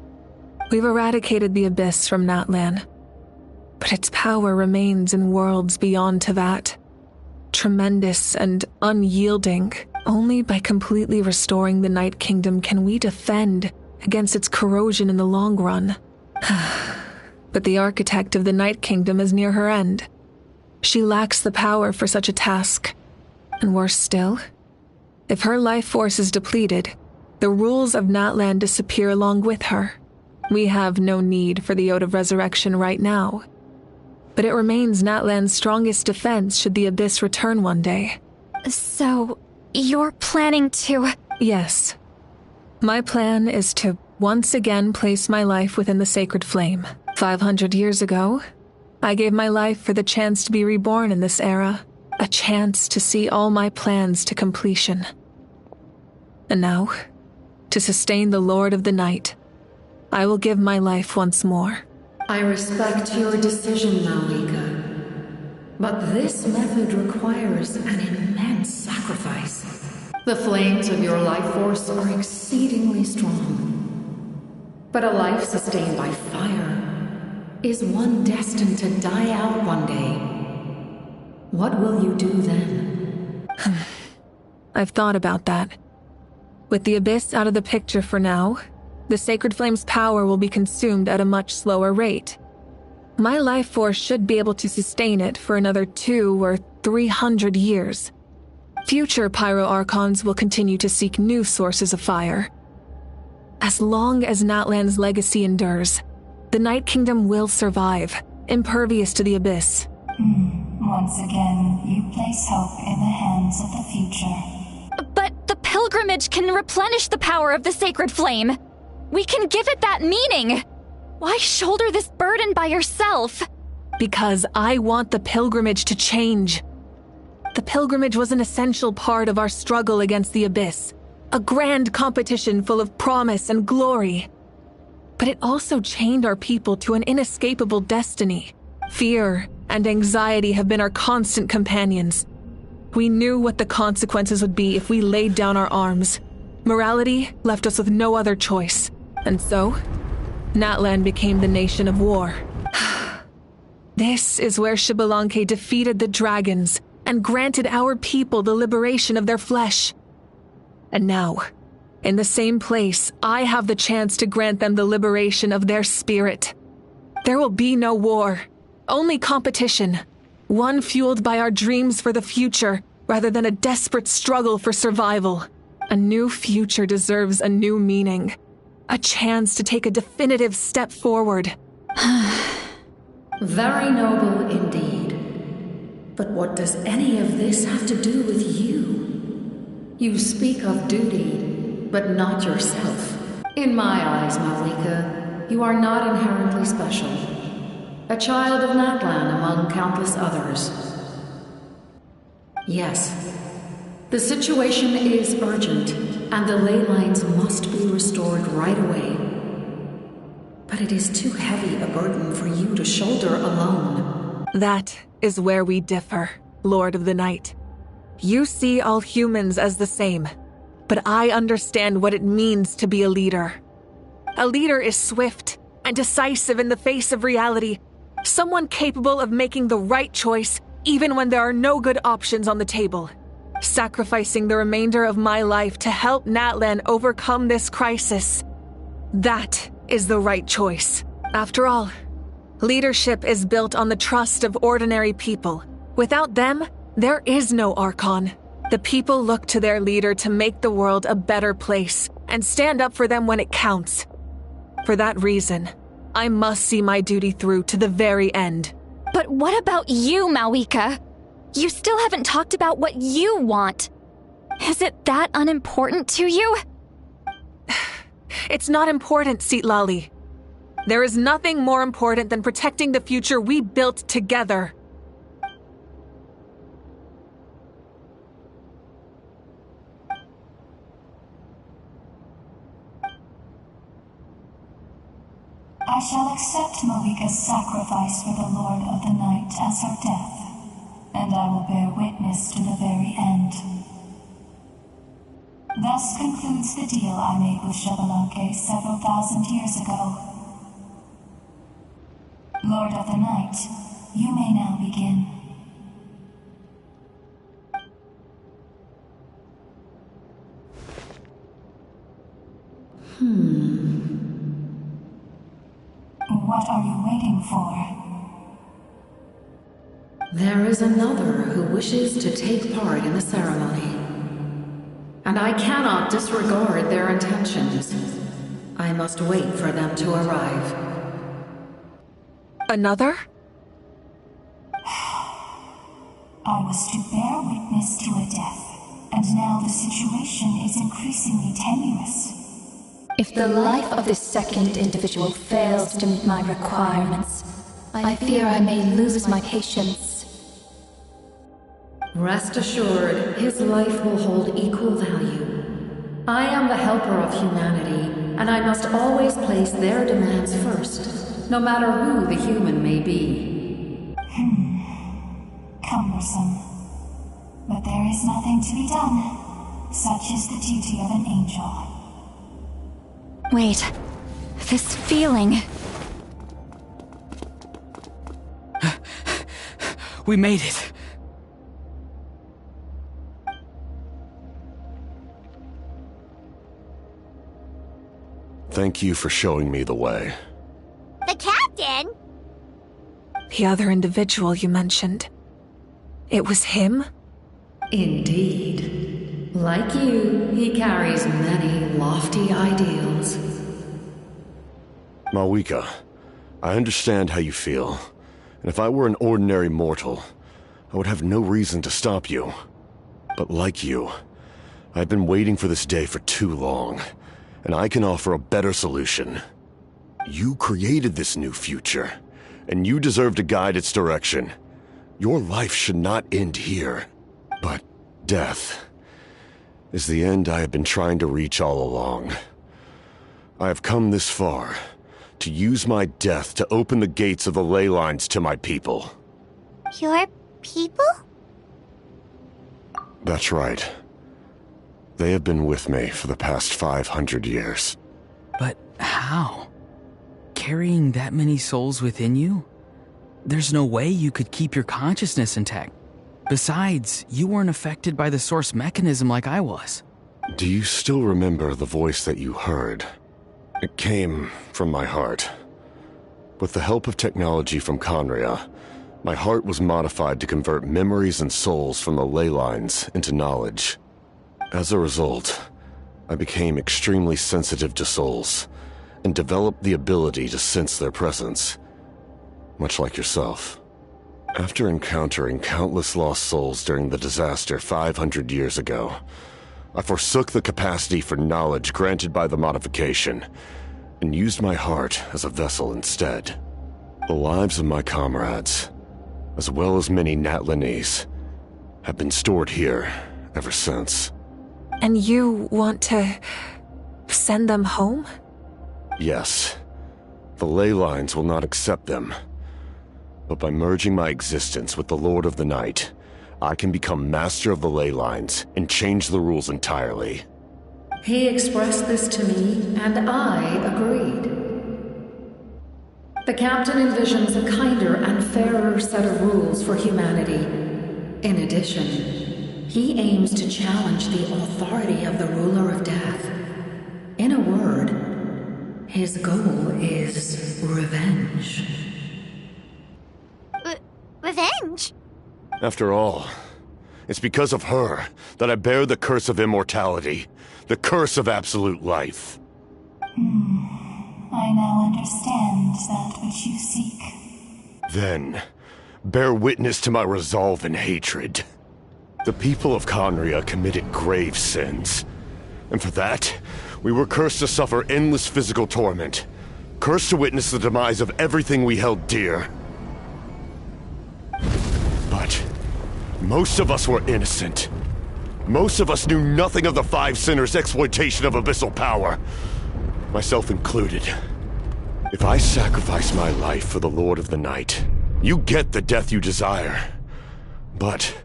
We've eradicated the Abyss from Natlan, but its power remains in worlds beyond Tevat. Tremendous and unyielding. Only by completely restoring the Night Kingdom can we defend against its corrosion in the long run. But the architect of the Night Kingdom is near her end. She lacks the power for such a task. And worse still, if her life force is depleted, the rules of Natlan disappear along with her. We have no need for the Ode of Resurrection right now. But it remains Natlan's strongest defense should the Abyss return one day. So, you're planning to... Yes. My plan is to once again place my life within the sacred flame. 500 years ago, I gave my life for the chance to be reborn in this era. A chance to see all my plans to completion. And now, to sustain the Lord of the Night, I will give my life once more. I respect your decision, Mawika. But this method requires an immense sacrifice. The flames of your life force are exceedingly strong. But a life sustained by fire is one destined to die out one day. What will you do then? I've thought about that. With the Abyss out of the picture for now, the Sacred Flame's power will be consumed at a much slower rate. My life force should be able to sustain it for another 200 or 300 years. Future Pyro Archons will continue to seek new sources of fire. As long as Natlan's legacy endures, the Night Kingdom will survive, impervious to the Abyss. Once again, you place hope in the hands of the future. But the pilgrimage can replenish the power of the Sacred Flame. We can give it that meaning. Why shoulder this burden by yourself? Because I want the pilgrimage to change. The pilgrimage was an essential part of our struggle against the Abyss, a grand competition full of promise and glory. But it also chained our people to an inescapable destiny. Fear and anxiety have been our constant companions. We knew what the consequences would be if we laid down our arms. Morality left us with no other choice. And so, Natlan became the nation of war. This is where Xbalanque defeated the dragons and granted our people the liberation of their flesh. And now, in the same place, I have the chance to grant them the liberation of their spirit. There will be no war, only competition. One fueled by our dreams for the future, rather than a desperate struggle for survival. A new future deserves a new meaning. A chance to take a definitive step forward. Very noble indeed. But what does any of this have to do with you? You speak of duty, but not yourself. In my eyes, Malika, you are not inherently special. A child of Natlan among countless others. Yes, the situation is urgent, and the ley lines must be restored right away. But it is too heavy a burden for you to shoulder alone. That is where we differ, Lord of the Night. You see all humans as the same, but I understand what it means to be a leader. A leader is swift and decisive in the face of reality, someone capable of making the right choice even when there are no good options on the table. Sacrificing the remainder of my life to help Natlan overcome this crisis. That is the right choice. After all, leadership is built on the trust of ordinary people. Without them, there is no Archon. The people look to their leader to make the world a better place and stand up for them when it counts. For that reason, I must see my duty through to the very end. But what about you, Malika? You still haven't talked about what you want. Is it that unimportant to you? It's not important, Citlali. There is nothing more important than protecting the future we built together. I shall accept Malika's sacrifice for the Lord of the Night as her death, and I will bear witness to the very end. Thus concludes the deal I made with Xbalanque several thousand years ago. Lord of the Night, you may now begin. What are you waiting for? There is another who wishes to take part in the ceremony. And I cannot disregard their intentions. I must wait for them to arrive. Another? I was to bear witness to a death, and now the situation is increasingly tenuous. If the life of this second individual fails to meet my requirements, I fear I may lose my patience. Rest assured, his life will hold equal value. I am the helper of humanity, and I must always place their demands first, no matter who the human may be. Cumbersome. But there is nothing to be done. Such is the duty of an angel. Wait, this feeling... We made it. Thank you for showing me the way. The captain? The other individual you mentioned. It was him? Indeed. Like you, he carries many lofty ideals. Malika, I understand how you feel. And if I were an ordinary mortal, I would have no reason to stop you. But like you, I've been waiting for this day for too long, and I can offer a better solution. You created this new future, and you deserve to guide its direction. Your life should not end here. But death is the end I have been trying to reach all along. I have come this far to use my death to open the gates of the ley lines to my people. Your people? That's right. They have been with me for the past 500 years. But how? Carrying that many souls within you? There's no way you could keep your consciousness intact. Besides, you weren't affected by the source mechanism like I was. Do you still remember the voice that you heard? It came from my heart. With the help of technology from Conria, my heart was modified to convert memories and souls from the ley lines into knowledge. As a result, I became extremely sensitive to souls, and developed the ability to sense their presence, much like yourself. After encountering countless lost souls during the disaster 500 years ago, I forsook the capacity for knowledge granted by the modification, and used my heart as a vessel instead. The lives of my comrades, as well as many Natlanese, have been stored here ever since. And you want to send them home? Yes. The ley lines will not accept them. But by merging my existence with the Lord of the Night, I can become master of the ley lines and change the rules entirely. He expressed this to me, and I agreed. The captain envisions a kinder and fairer set of rules for humanity. In addition, he aims to challenge the authority of the ruler of death. In a word, his goal is revenge. Revenge? After all, it's because of her that I bear the curse of immortality, the curse of absolute life. I now understand that which you seek. Then, bear witness to my resolve and hatred. The people of Conria committed grave sins, and for that, we were cursed to suffer endless physical torment, cursed to witness the demise of everything we held dear. But most of us were innocent. Most of us knew nothing of the Five Sinners' exploitation of abyssal power, myself included. If I sacrifice my life for the Lord of the Night, you get the death you desire. But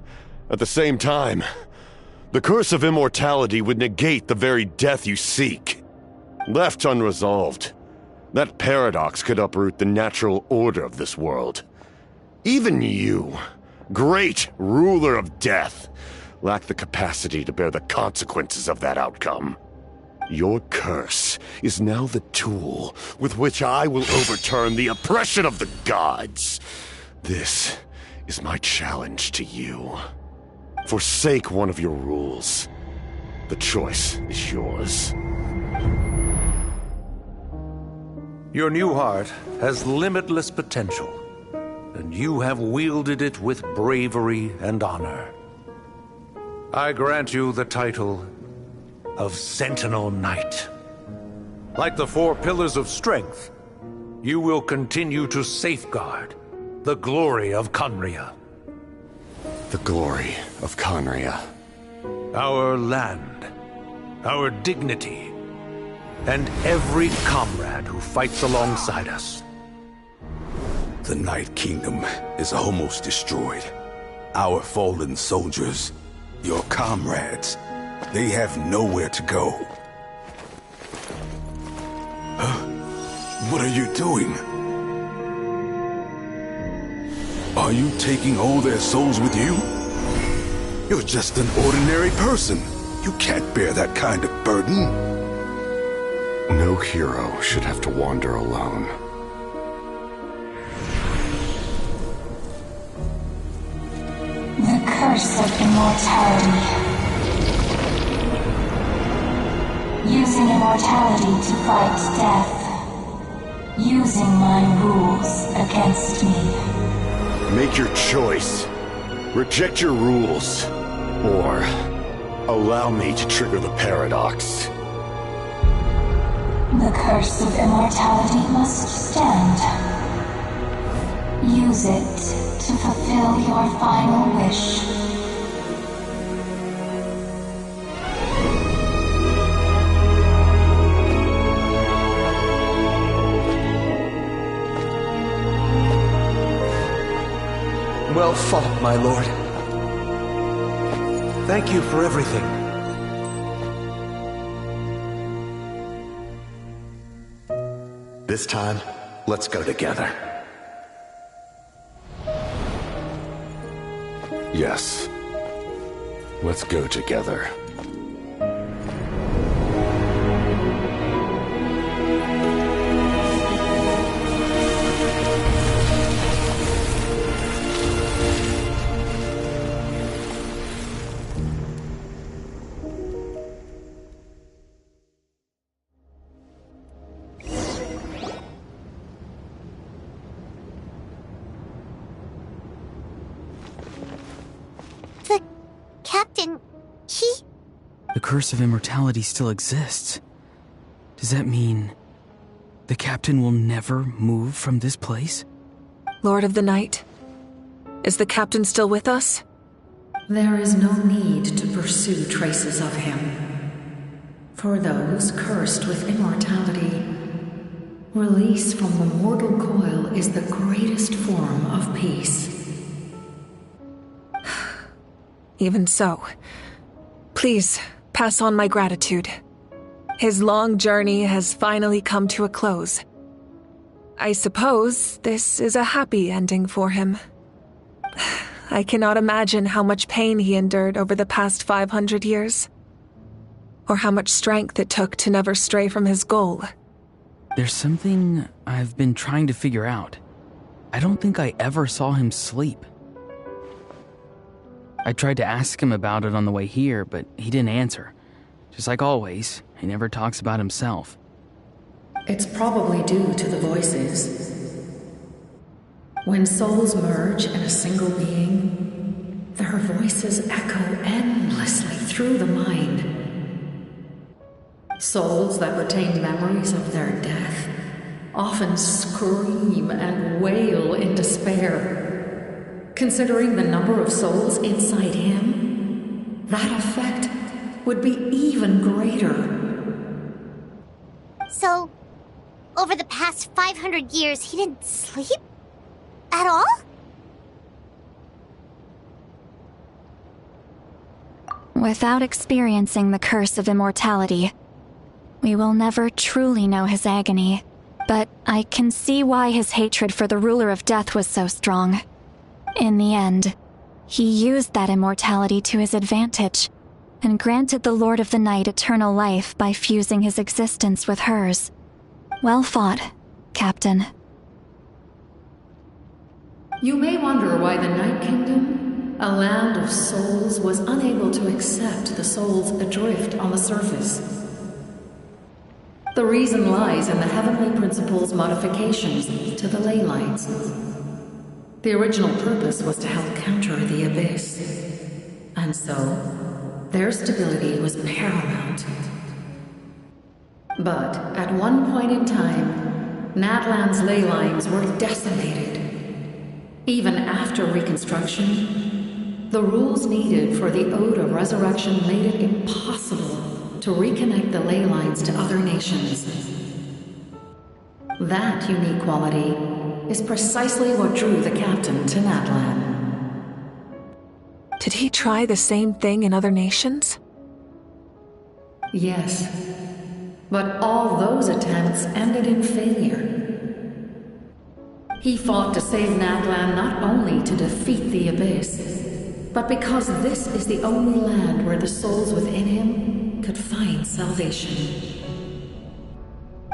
at the same time, the curse of immortality would negate the very death you seek. Left unresolved, that paradox could uproot the natural order of this world. Even you, great ruler of death, lack the capacity to bear the consequences of that outcome. Your curse is now the tool with which I will overturn the oppression of the gods. This is my challenge to you. Forsake one of your rules. The choice is yours. Your new heart has limitless potential, and you have wielded it with bravery and honor. I grant you the title of Sentinel Knight. Like the four pillars of strength, you will continue to safeguard the glory of Conria. The glory of Conria. Our land, our dignity, and every comrade who fights alongside us. The Night Kingdom is almost destroyed. Our fallen soldiers, your comrades, they have nowhere to go. What are you doing? Are you taking all their souls with you? You're just an ordinary person. You can't bear that kind of burden. No hero should have to wander alone. The curse of immortality. Using immortality to fight death. Using my rules against me. Make your choice. Reject your rules. Or allow me to trigger the paradox. The curse of immortality must stand. Use it to fulfill your final wish. Well fought, my lord. Thank you for everything. This time, let's go together. Yes. Let's go together. Captain, The curse of immortality still exists. Does that mean the captain will never move from this place? Lord of the Night, is the captain still with us? There is no need to pursue traces of him. For those cursed with immortality, release from the mortal coil is the greatest form of peace. Even so, please pass on my gratitude. His long journey has finally come to a close. I suppose this is a happy ending for him. I cannot imagine how much pain he endured over the past 500 years, or how much strength it took to never stray from his goal. There's something I've been trying to figure out. I don't think I ever saw him sleep. I tried to ask him about it on the way here, but he didn't answer. Just like always, he never talks about himself. It's probably due to the voices. When souls merge in a single being, their voices echo endlessly through the mind. Souls that retain memories of their death often scream and wail in despair. Considering the number of souls inside him, that effect would be even greater. So, over the past 500 years, he didn't sleep? At all? Without experiencing the curse of immortality, we will never truly know his agony. But I can see why his hatred for the ruler of death was so strong. In the end, he used that immortality to his advantage, and granted the Lord of the Night eternal life by fusing his existence with hers. Well fought, Captain. You may wonder why the Night Kingdom, a land of souls, was unable to accept the souls adrift on the surface. The reason lies in the Heavenly Principle's modifications to the ley lines. The original purpose was to help counter the Abyss, and so their stability was paramount. But at one point in time, Natlan's ley lines were decimated. Even after reconstruction, the rules needed for the Ode of Resurrection made it impossible to reconnect the ley lines to other nations. That unique quality is precisely what drew the captain to Natlan. Did he try the same thing in other nations? Yes, but all those attempts ended in failure. He fought to save Natlan not only to defeat the Abyss, but because this is the only land where the souls within him could find salvation.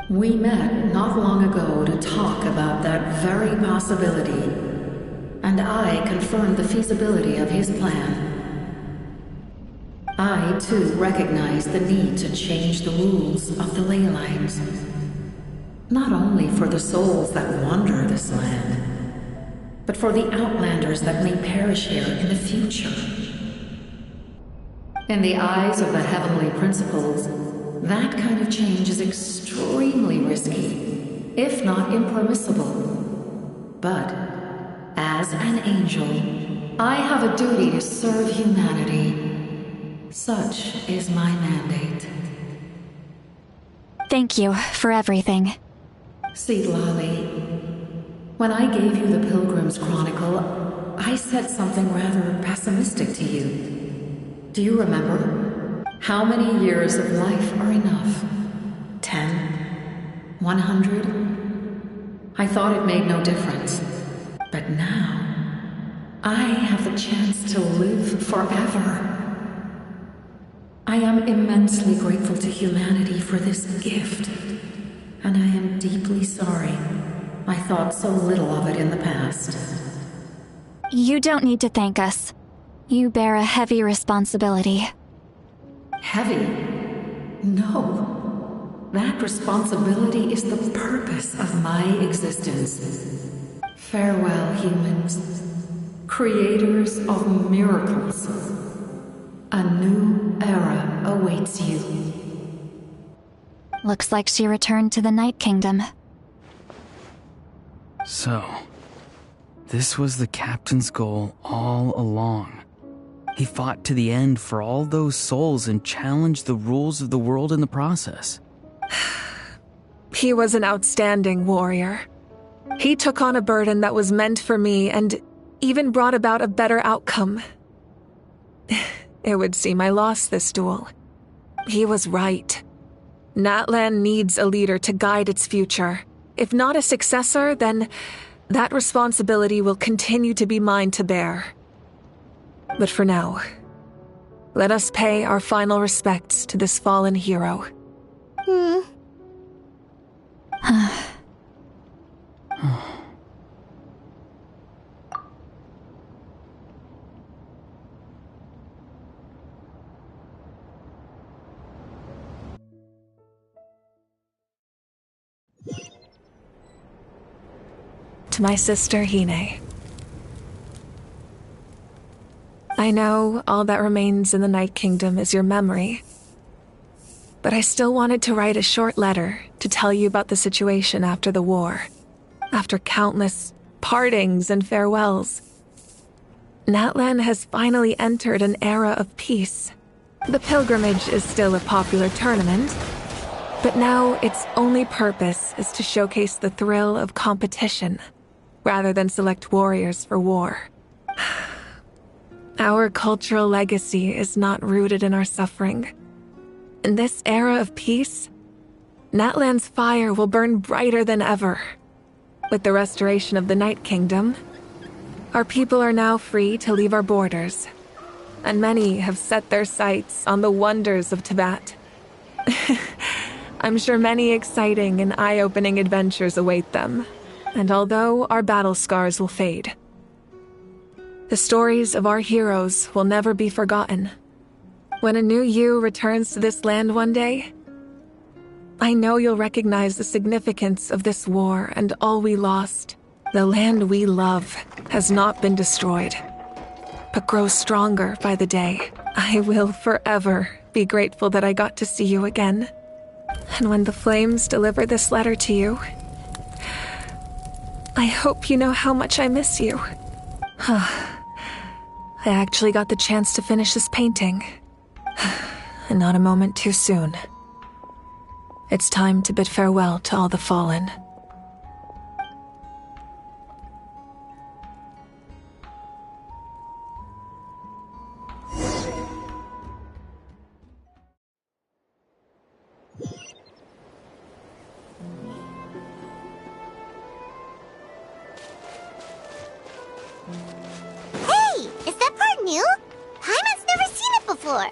We met not long ago to talk about that very possibility, and I confirmed the feasibility of his plan. I, too, recognize the need to change the rules of the ley lines. Not only for the souls that wander this land, but for the outlanders that may perish here in the future. In the eyes of the Heavenly Principles, that kind of change is extremely risky, if not impermissible. But, as an angel, I have a duty to serve humanity. Such is my mandate. Thank you for everything. Seedlali, when I gave you the Pilgrim's Chronicle, I said something rather pessimistic to you. Do you remember? How many years of life are enough? 10? 100? I thought it made no difference. But now, I have the chance to live forever. I am immensely grateful to humanity for this gift. And I am deeply sorry I thought so little of it in the past. You don't need to thank us. You bear a heavy responsibility. Heavy? No. That responsibility is the purpose of my existence. Farewell, humans. Creators of miracles. A new era awaits you. Looks like she returned to the Night Kingdom. So, this was the captain's goal all along. He fought to the end for all those souls and challenged the rules of the world in the process. He was an outstanding warrior. He took on a burden that was meant for me and even brought about a better outcome. It would seem I lost this duel. He was right. Natlan needs a leader to guide its future. If not a successor, then that responsibility will continue to be mine to bear. But for now, let us pay our final respects to this fallen hero. To my sister, Hine. I know all that remains in the Night Kingdom is your memory, but I still wanted to write a short letter to tell you about the situation after the war, after countless partings and farewells. Natlan has finally entered an era of peace. The pilgrimage is still a popular tournament, but now its only purpose is to showcase the thrill of competition, rather than select warriors for war. Our cultural legacy is not rooted in our suffering. In this era of peace, Natlan's fire will burn brighter than ever. With the restoration of the Night Kingdom, our people are now free to leave our borders, and many have set their sights on the wonders of Tibet. I'm sure many exciting and eye-opening adventures await them. And although our battle scars will fade, the stories of our heroes will never be forgotten. When a new you returns to this land one day, I know you'll recognize the significance of this war and all we lost. The land we love has not been destroyed, but grows stronger by the day. I will forever be grateful that I got to see you again. And when the flames deliver this letter to you, I hope you know how much I miss you. I actually got the chance to finish this painting. And not a moment too soon. It's time to bid farewell to all the fallen. Hey! Is that part new? Paimon's never seen it before.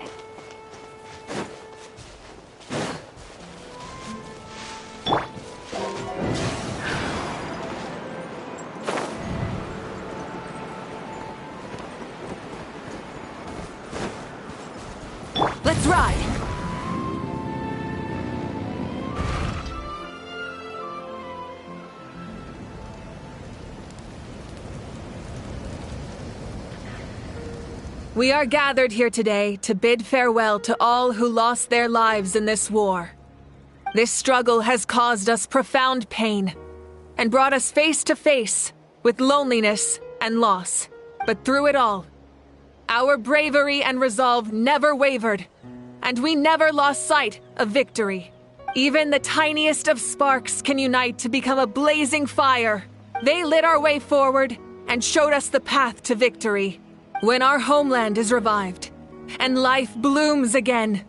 Let's ride! We are gathered here today to bid farewell to all who lost their lives in this war. This struggle has caused us profound pain and brought us face to face with loneliness and loss. But through it all, our bravery and resolve never wavered, and we never lost sight of victory. Even the tiniest of sparks can unite to become a blazing fire. They lit our way forward and showed us the path to victory. When our homeland is revived, and life blooms again.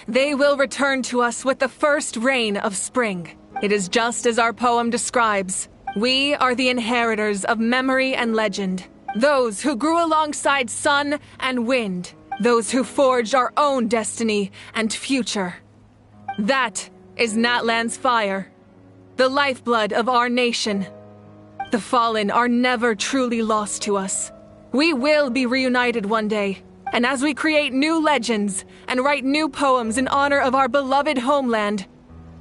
They will return to us with the first rain of spring. It is just as our poem describes. We are the inheritors of memory and legend. Those who grew alongside sun and wind. Those who forged our own destiny and future. That is Natlan's fire. The lifeblood of our nation. The fallen are never truly lost to us. We will be reunited one day. And as we create new legends and write new poems in honor of our beloved homeland,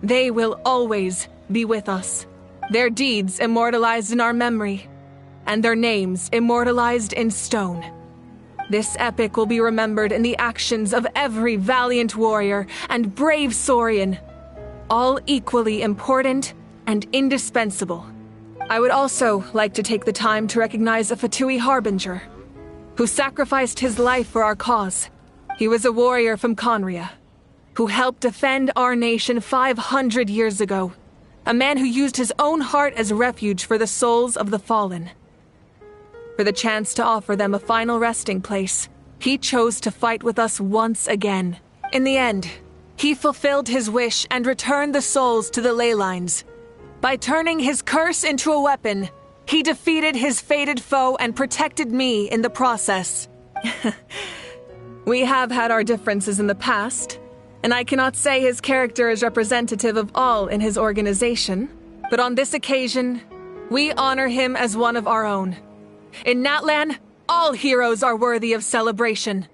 they will always be with us. Their deeds immortalized in our memory, and their names immortalized in stone. This epic will be remembered in the actions of every valiant warrior and brave Saurian, all equally important and indispensable. I would also like to take the time to recognize a Fatui Harbinger, who sacrificed his life for our cause. He was a warrior from Conria, who helped defend our nation 500 years ago. A man who used his own heart as refuge for the souls of the fallen. For the chance to offer them a final resting place, he chose to fight with us once again. In the end, he fulfilled his wish and returned the souls to the ley lines. By turning his curse into a weapon, he defeated his fated foe and protected me in the process. We have had our differences in the past, and I cannot say his character is representative of all in his organization, but on this occasion, we honor him as one of our own. In Natlan, all heroes are worthy of celebration.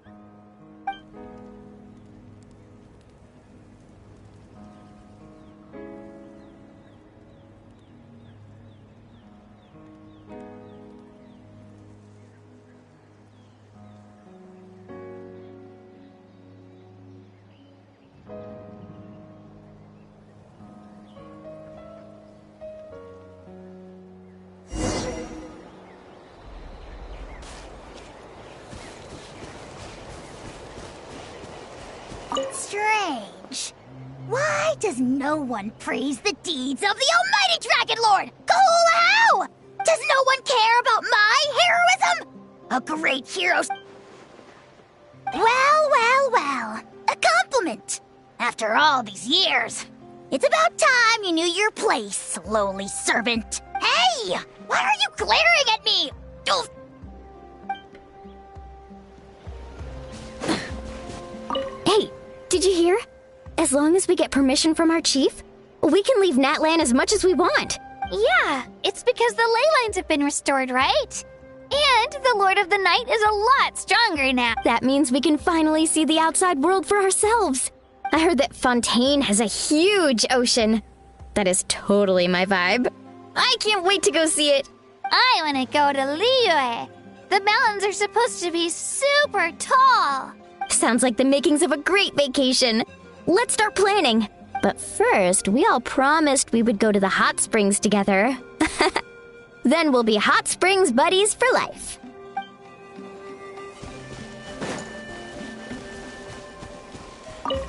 Strange. Why does no one praise the deeds of the almighty Dragon Lord? How? Does no one care about my heroism? A great hero. Well. A compliment. After all these years. It's about time you knew your place, lowly servant. Hey! Why are you glaring at me? Oof. Hey, did you hear? As long as we get permission from our chief, we can leave Natlan as much as we want. Yeah, it's because the ley lines have been restored, right? And the Lord of the Night is a lot stronger now. That means we can finally see the outside world for ourselves. I heard that Fontaine has a huge ocean. That is totally my vibe. I can't wait to go see it. I want to go to Liyue. The mountains are supposed to be super tall. Sounds like the makings of a great vacation. Let's start planning. But first, we all promised we would go to the hot springs together. Then we'll be hot springs buddies for life.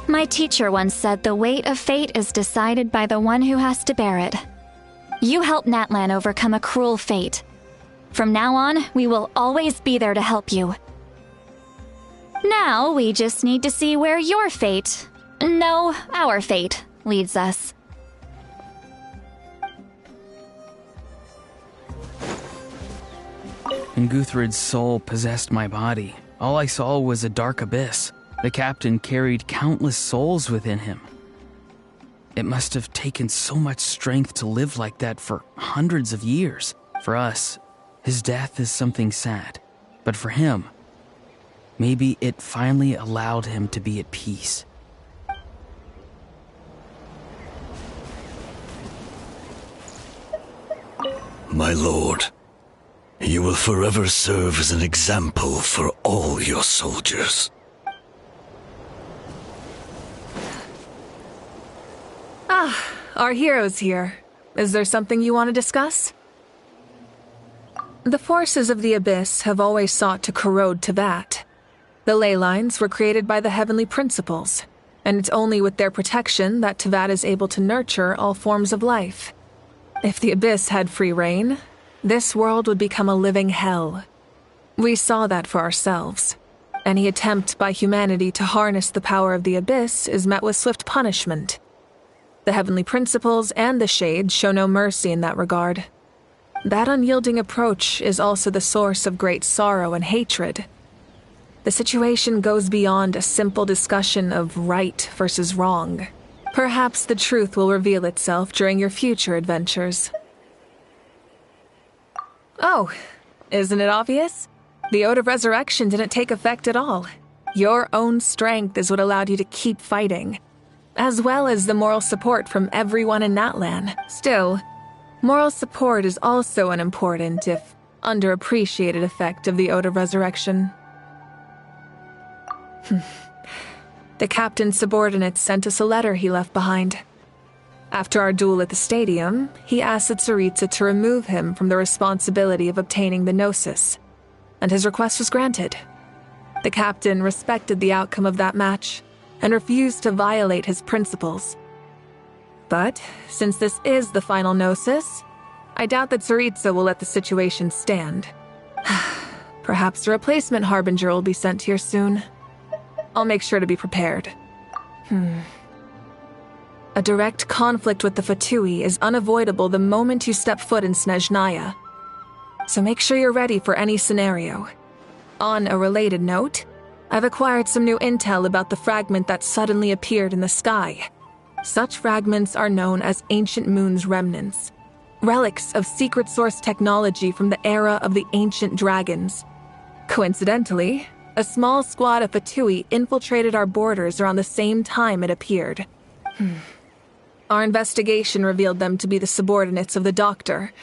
My teacher once said the weight of fate is decided by the one who has to bear it. You helped Natlan overcome a cruel fate. From now on, we will always be there to help you. Now, we just need to see where your fate, no, our fate, leads us. When Guthred's soul possessed my body, all I saw was a dark abyss. The captain carried countless souls within him. It must have taken so much strength to live like that for hundreds of years. For us, his death is something sad. But for him, maybe it finally allowed him to be at peace. My lord, you will forever serve as an example for all your soldiers. Ah, our hero's here. Is there something you want to discuss? The forces of the Abyss have always sought to corrode Teyvat. The ley lines were created by the Heavenly Principles, and it's only with their protection that Teyvat is able to nurture all forms of life. If the Abyss had free reign, this world would become a living hell. We saw that for ourselves. Any attempt by humanity to harness the power of the Abyss is met with swift punishment. The Heavenly Principles and the Shades show no mercy in that regard. That unyielding approach is also the source of great sorrow and hatred. The situation goes beyond a simple discussion of right versus wrong. Perhaps the truth will reveal itself during your future adventures. Oh, isn't it obvious? The Ode of Resurrection didn't take effect at all. Your own strength is what allowed you to keep fighting, as well as the moral support from everyone in Natlan. Still, moral support is also an important, if underappreciated, effect of the Ode of Resurrection. The captain's subordinates sent us a letter he left behind. After our duel at the stadium, he asked the Tsaritsa to remove him from the responsibility of obtaining the Gnosis, and his request was granted. The captain respected the outcome of that match and refused to violate his principles. But, since this is the final Gnosis, I doubt that Tsaritsa will let the situation stand. Perhaps a replacement Harbinger will be sent here soon. I'll make sure to be prepared. A direct conflict with the Fatui is unavoidable the moment you step foot in Snezhnaya. So make sure you're ready for any scenario. On a related note, I've acquired some new intel about the fragment that suddenly appeared in the sky. Such fragments are known as Ancient Moon's remnants, relics of secret source technology from the era of the ancient dragons. Coincidentally, a small squad of Fatui infiltrated our borders around the same time it appeared. Our investigation revealed them to be the subordinates of the Doctor.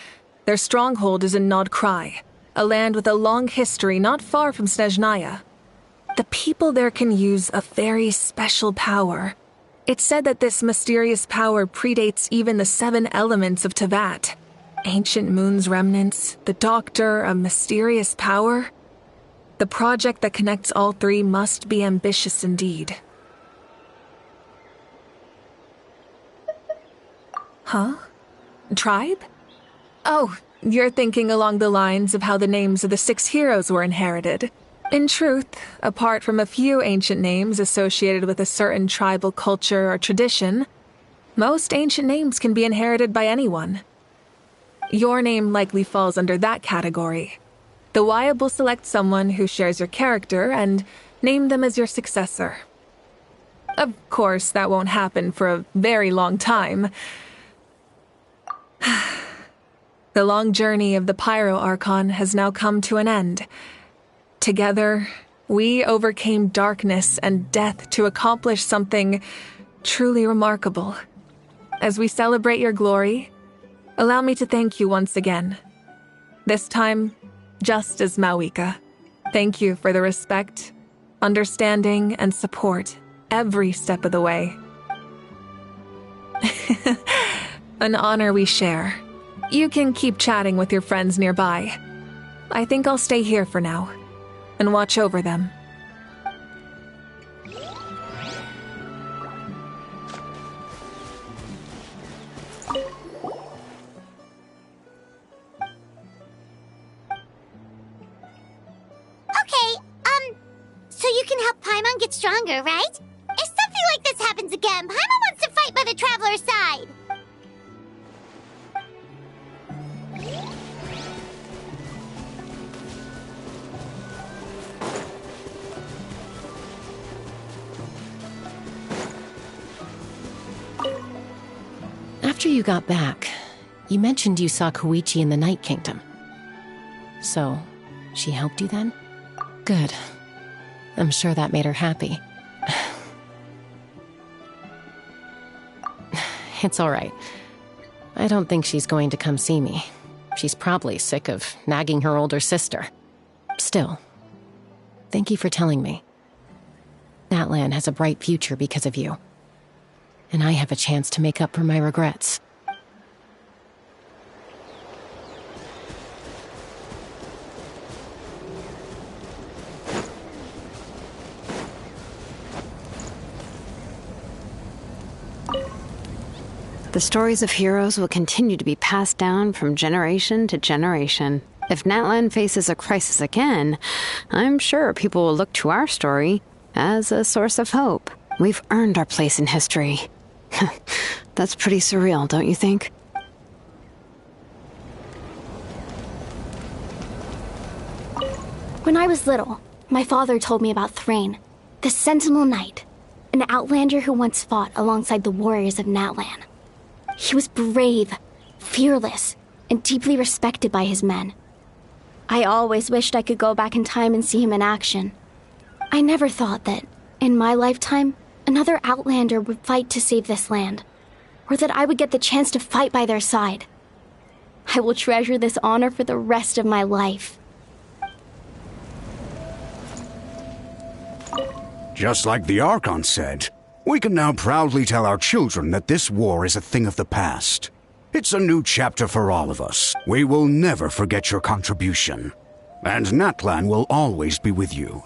Their stronghold is in Nod Krai, a land with a long history not far from Snezhnaya. The people there can use a very special power. It's said that this mysterious power predates even the 7 elements of Tevat. Ancient Moon's remnants, the Doctor, a mysterious power. The project that connects all 3 must be ambitious indeed. Huh? Tribe? Oh, you're thinking along the lines of how the names of the 6 heroes were inherited. In truth, apart from a few ancient names associated with a certain tribal culture or tradition, most ancient names can be inherited by anyone. Your name likely falls under that category. The Wyatt will select someone who shares your character and name them as your successor. Of course, that won't happen for a very long time. The long journey of the Pyro Archon has now come to an end. Together, we overcame darkness and death to accomplish something truly remarkable. As we celebrate your glory, allow me to thank you once again. This time, just as Mawika. Thank you for the respect, understanding, and support every step of the way. An honor we share. You can keep chatting with your friends nearby. I think I'll stay here for now and watch over them. So you can help Paimon get stronger, right? If something like this happens again, Paimon wants to fight by the Traveler's side. After you got back, you mentioned you saw Koichi in the Night Kingdom. So, she helped you then? Good. I'm sure that made her happy. It's all right. I don't think she's going to come see me. She's probably sick of nagging her older sister. Still, thank you for telling me. Natlan has a bright future because of you. And I have a chance to make up for my regrets. The stories of heroes will continue to be passed down from generation to generation. If Natlan faces a crisis again, I'm sure people will look to our story as a source of hope. We've earned our place in history. That's pretty surreal, don't you think? When I was little, my father told me about Thrain, the Sentinel Knight, an outlander who once fought alongside the warriors of Natlan. He was brave, fearless, and deeply respected by his men. I always wished I could go back in time and see him in action. I never thought that, in my lifetime, another outlander would fight to save this land, or that I would get the chance to fight by their side. I will treasure this honor for the rest of my life. Just like the Archon said, we can now proudly tell our children that this war is a thing of the past. It's a new chapter for all of us. We will never forget your contribution. And Natlan will always be with you.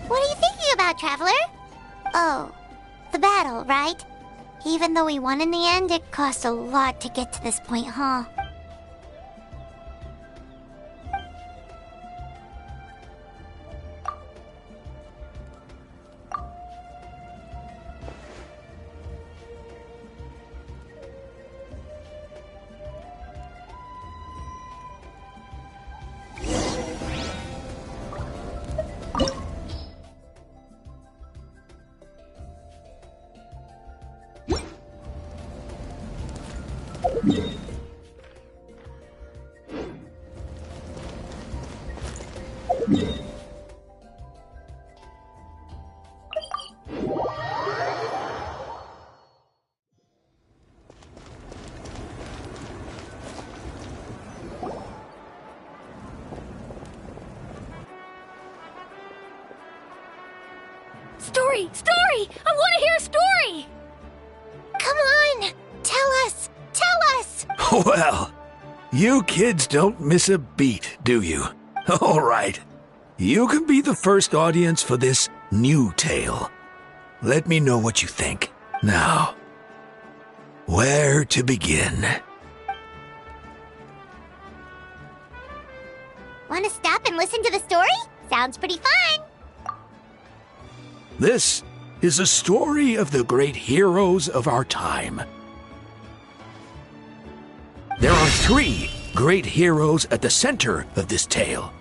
What are you thinking about, Traveler? Oh, the battle, right? Even though we won in the end, it cost a lot to get to this point, huh? Story! I want to hear a story! Come on! Tell us! Tell us! Well, you kids don't miss a beat, do you? All right. You can be the first audience for this new tale. Let me know what you think. Now, where to begin? Want to stop and listen to the story? Sounds pretty fun! This is a story of the great heroes of our time. There are 3 great heroes at the center of this tale.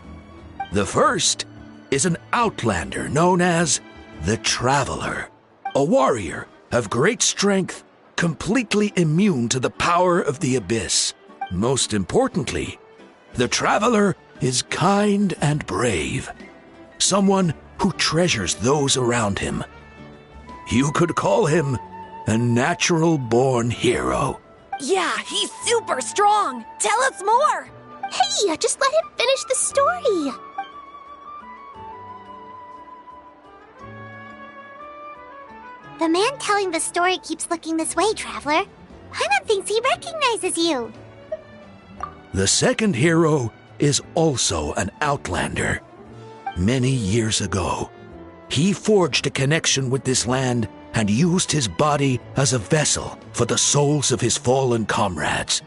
The first is an outlander known as the Traveler, a warrior of great strength, completely immune to the power of the Abyss. Most importantly, the Traveler is kind and brave, someone who treasures those around him. You could call him a natural-born hero. Yeah, he's super strong! Tell us more! Hey, just let him finish the story! The man telling the story keeps looking this way, Traveler. Paimon thinks he recognizes you. The second hero is also an outlander. Many years ago, he forged a connection with this land and used his body as a vessel for the souls of his fallen comrades.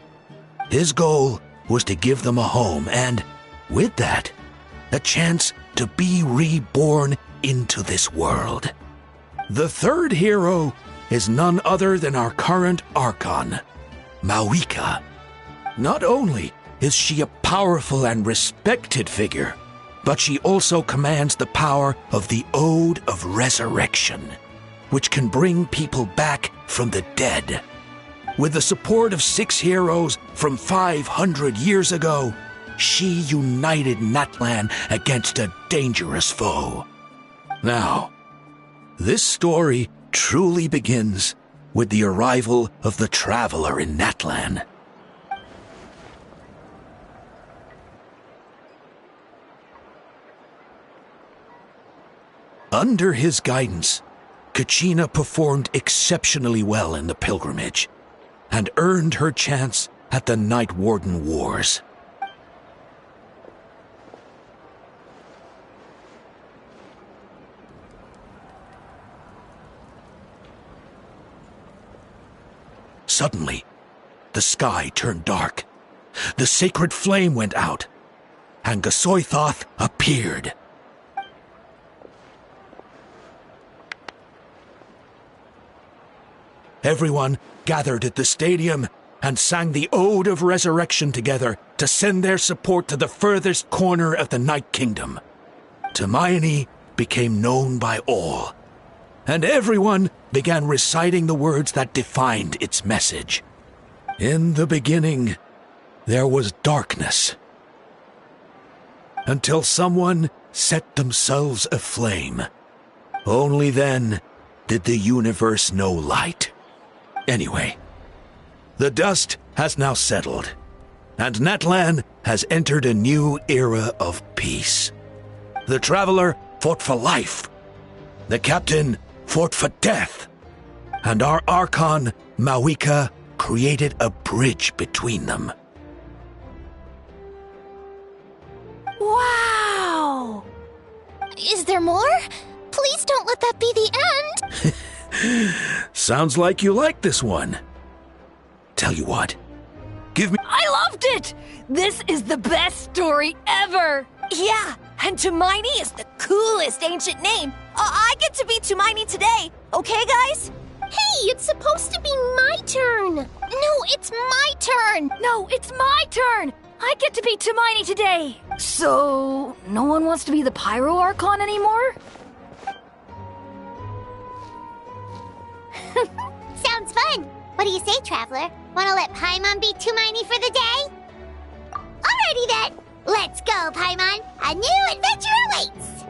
His goal was to give them a home and, with that, a chance to be reborn into this world. The third hero is none other than our current Archon, Mawika. Not only is she a powerful and respected figure, but she also commands the power of the Ode of Resurrection, which can bring people back from the dead. With the support of 6 heroes from 500 years ago, she united Natlan against a dangerous foe. Now, this story truly begins with the arrival of the Traveler in Natlan. Under his guidance, Kachina performed exceptionally well in the pilgrimage and earned her chance at the Night Warden Wars. Suddenly, the sky turned dark, the sacred flame went out, and Gasoithoth appeared. Everyone gathered at the stadium and sang the Ode of Resurrection together to send their support to the furthest corner of the Night Kingdom. Hermione became known by all, and everyone began reciting the words that defined its message. In the beginning, there was darkness, until someone set themselves aflame. Only then did the universe know light. Anyway, the dust has now settled, and Natlan has entered a new era of peace. The Traveler fought for life, the Captain fought for death, and our Archon, Mawika, created a bridge between them. Wow! Is there more? Please don't let that be the end! Sounds like you like this one. Tell you what, give me— I loved it! This is the best story ever! Yeah, and Hermione is the coolest ancient name. I get to be Hermione today, okay, guys? Hey, it's supposed to be my turn! No, it's my turn! No, it's my turn! I get to be Hermione today! So, no one wants to be the Pyro Archon anymore? Sounds fun! What do you say, Traveler? Wanna let Paimon be Hermione for the day? Alrighty then! Let's go, Paimon! A new adventure awaits!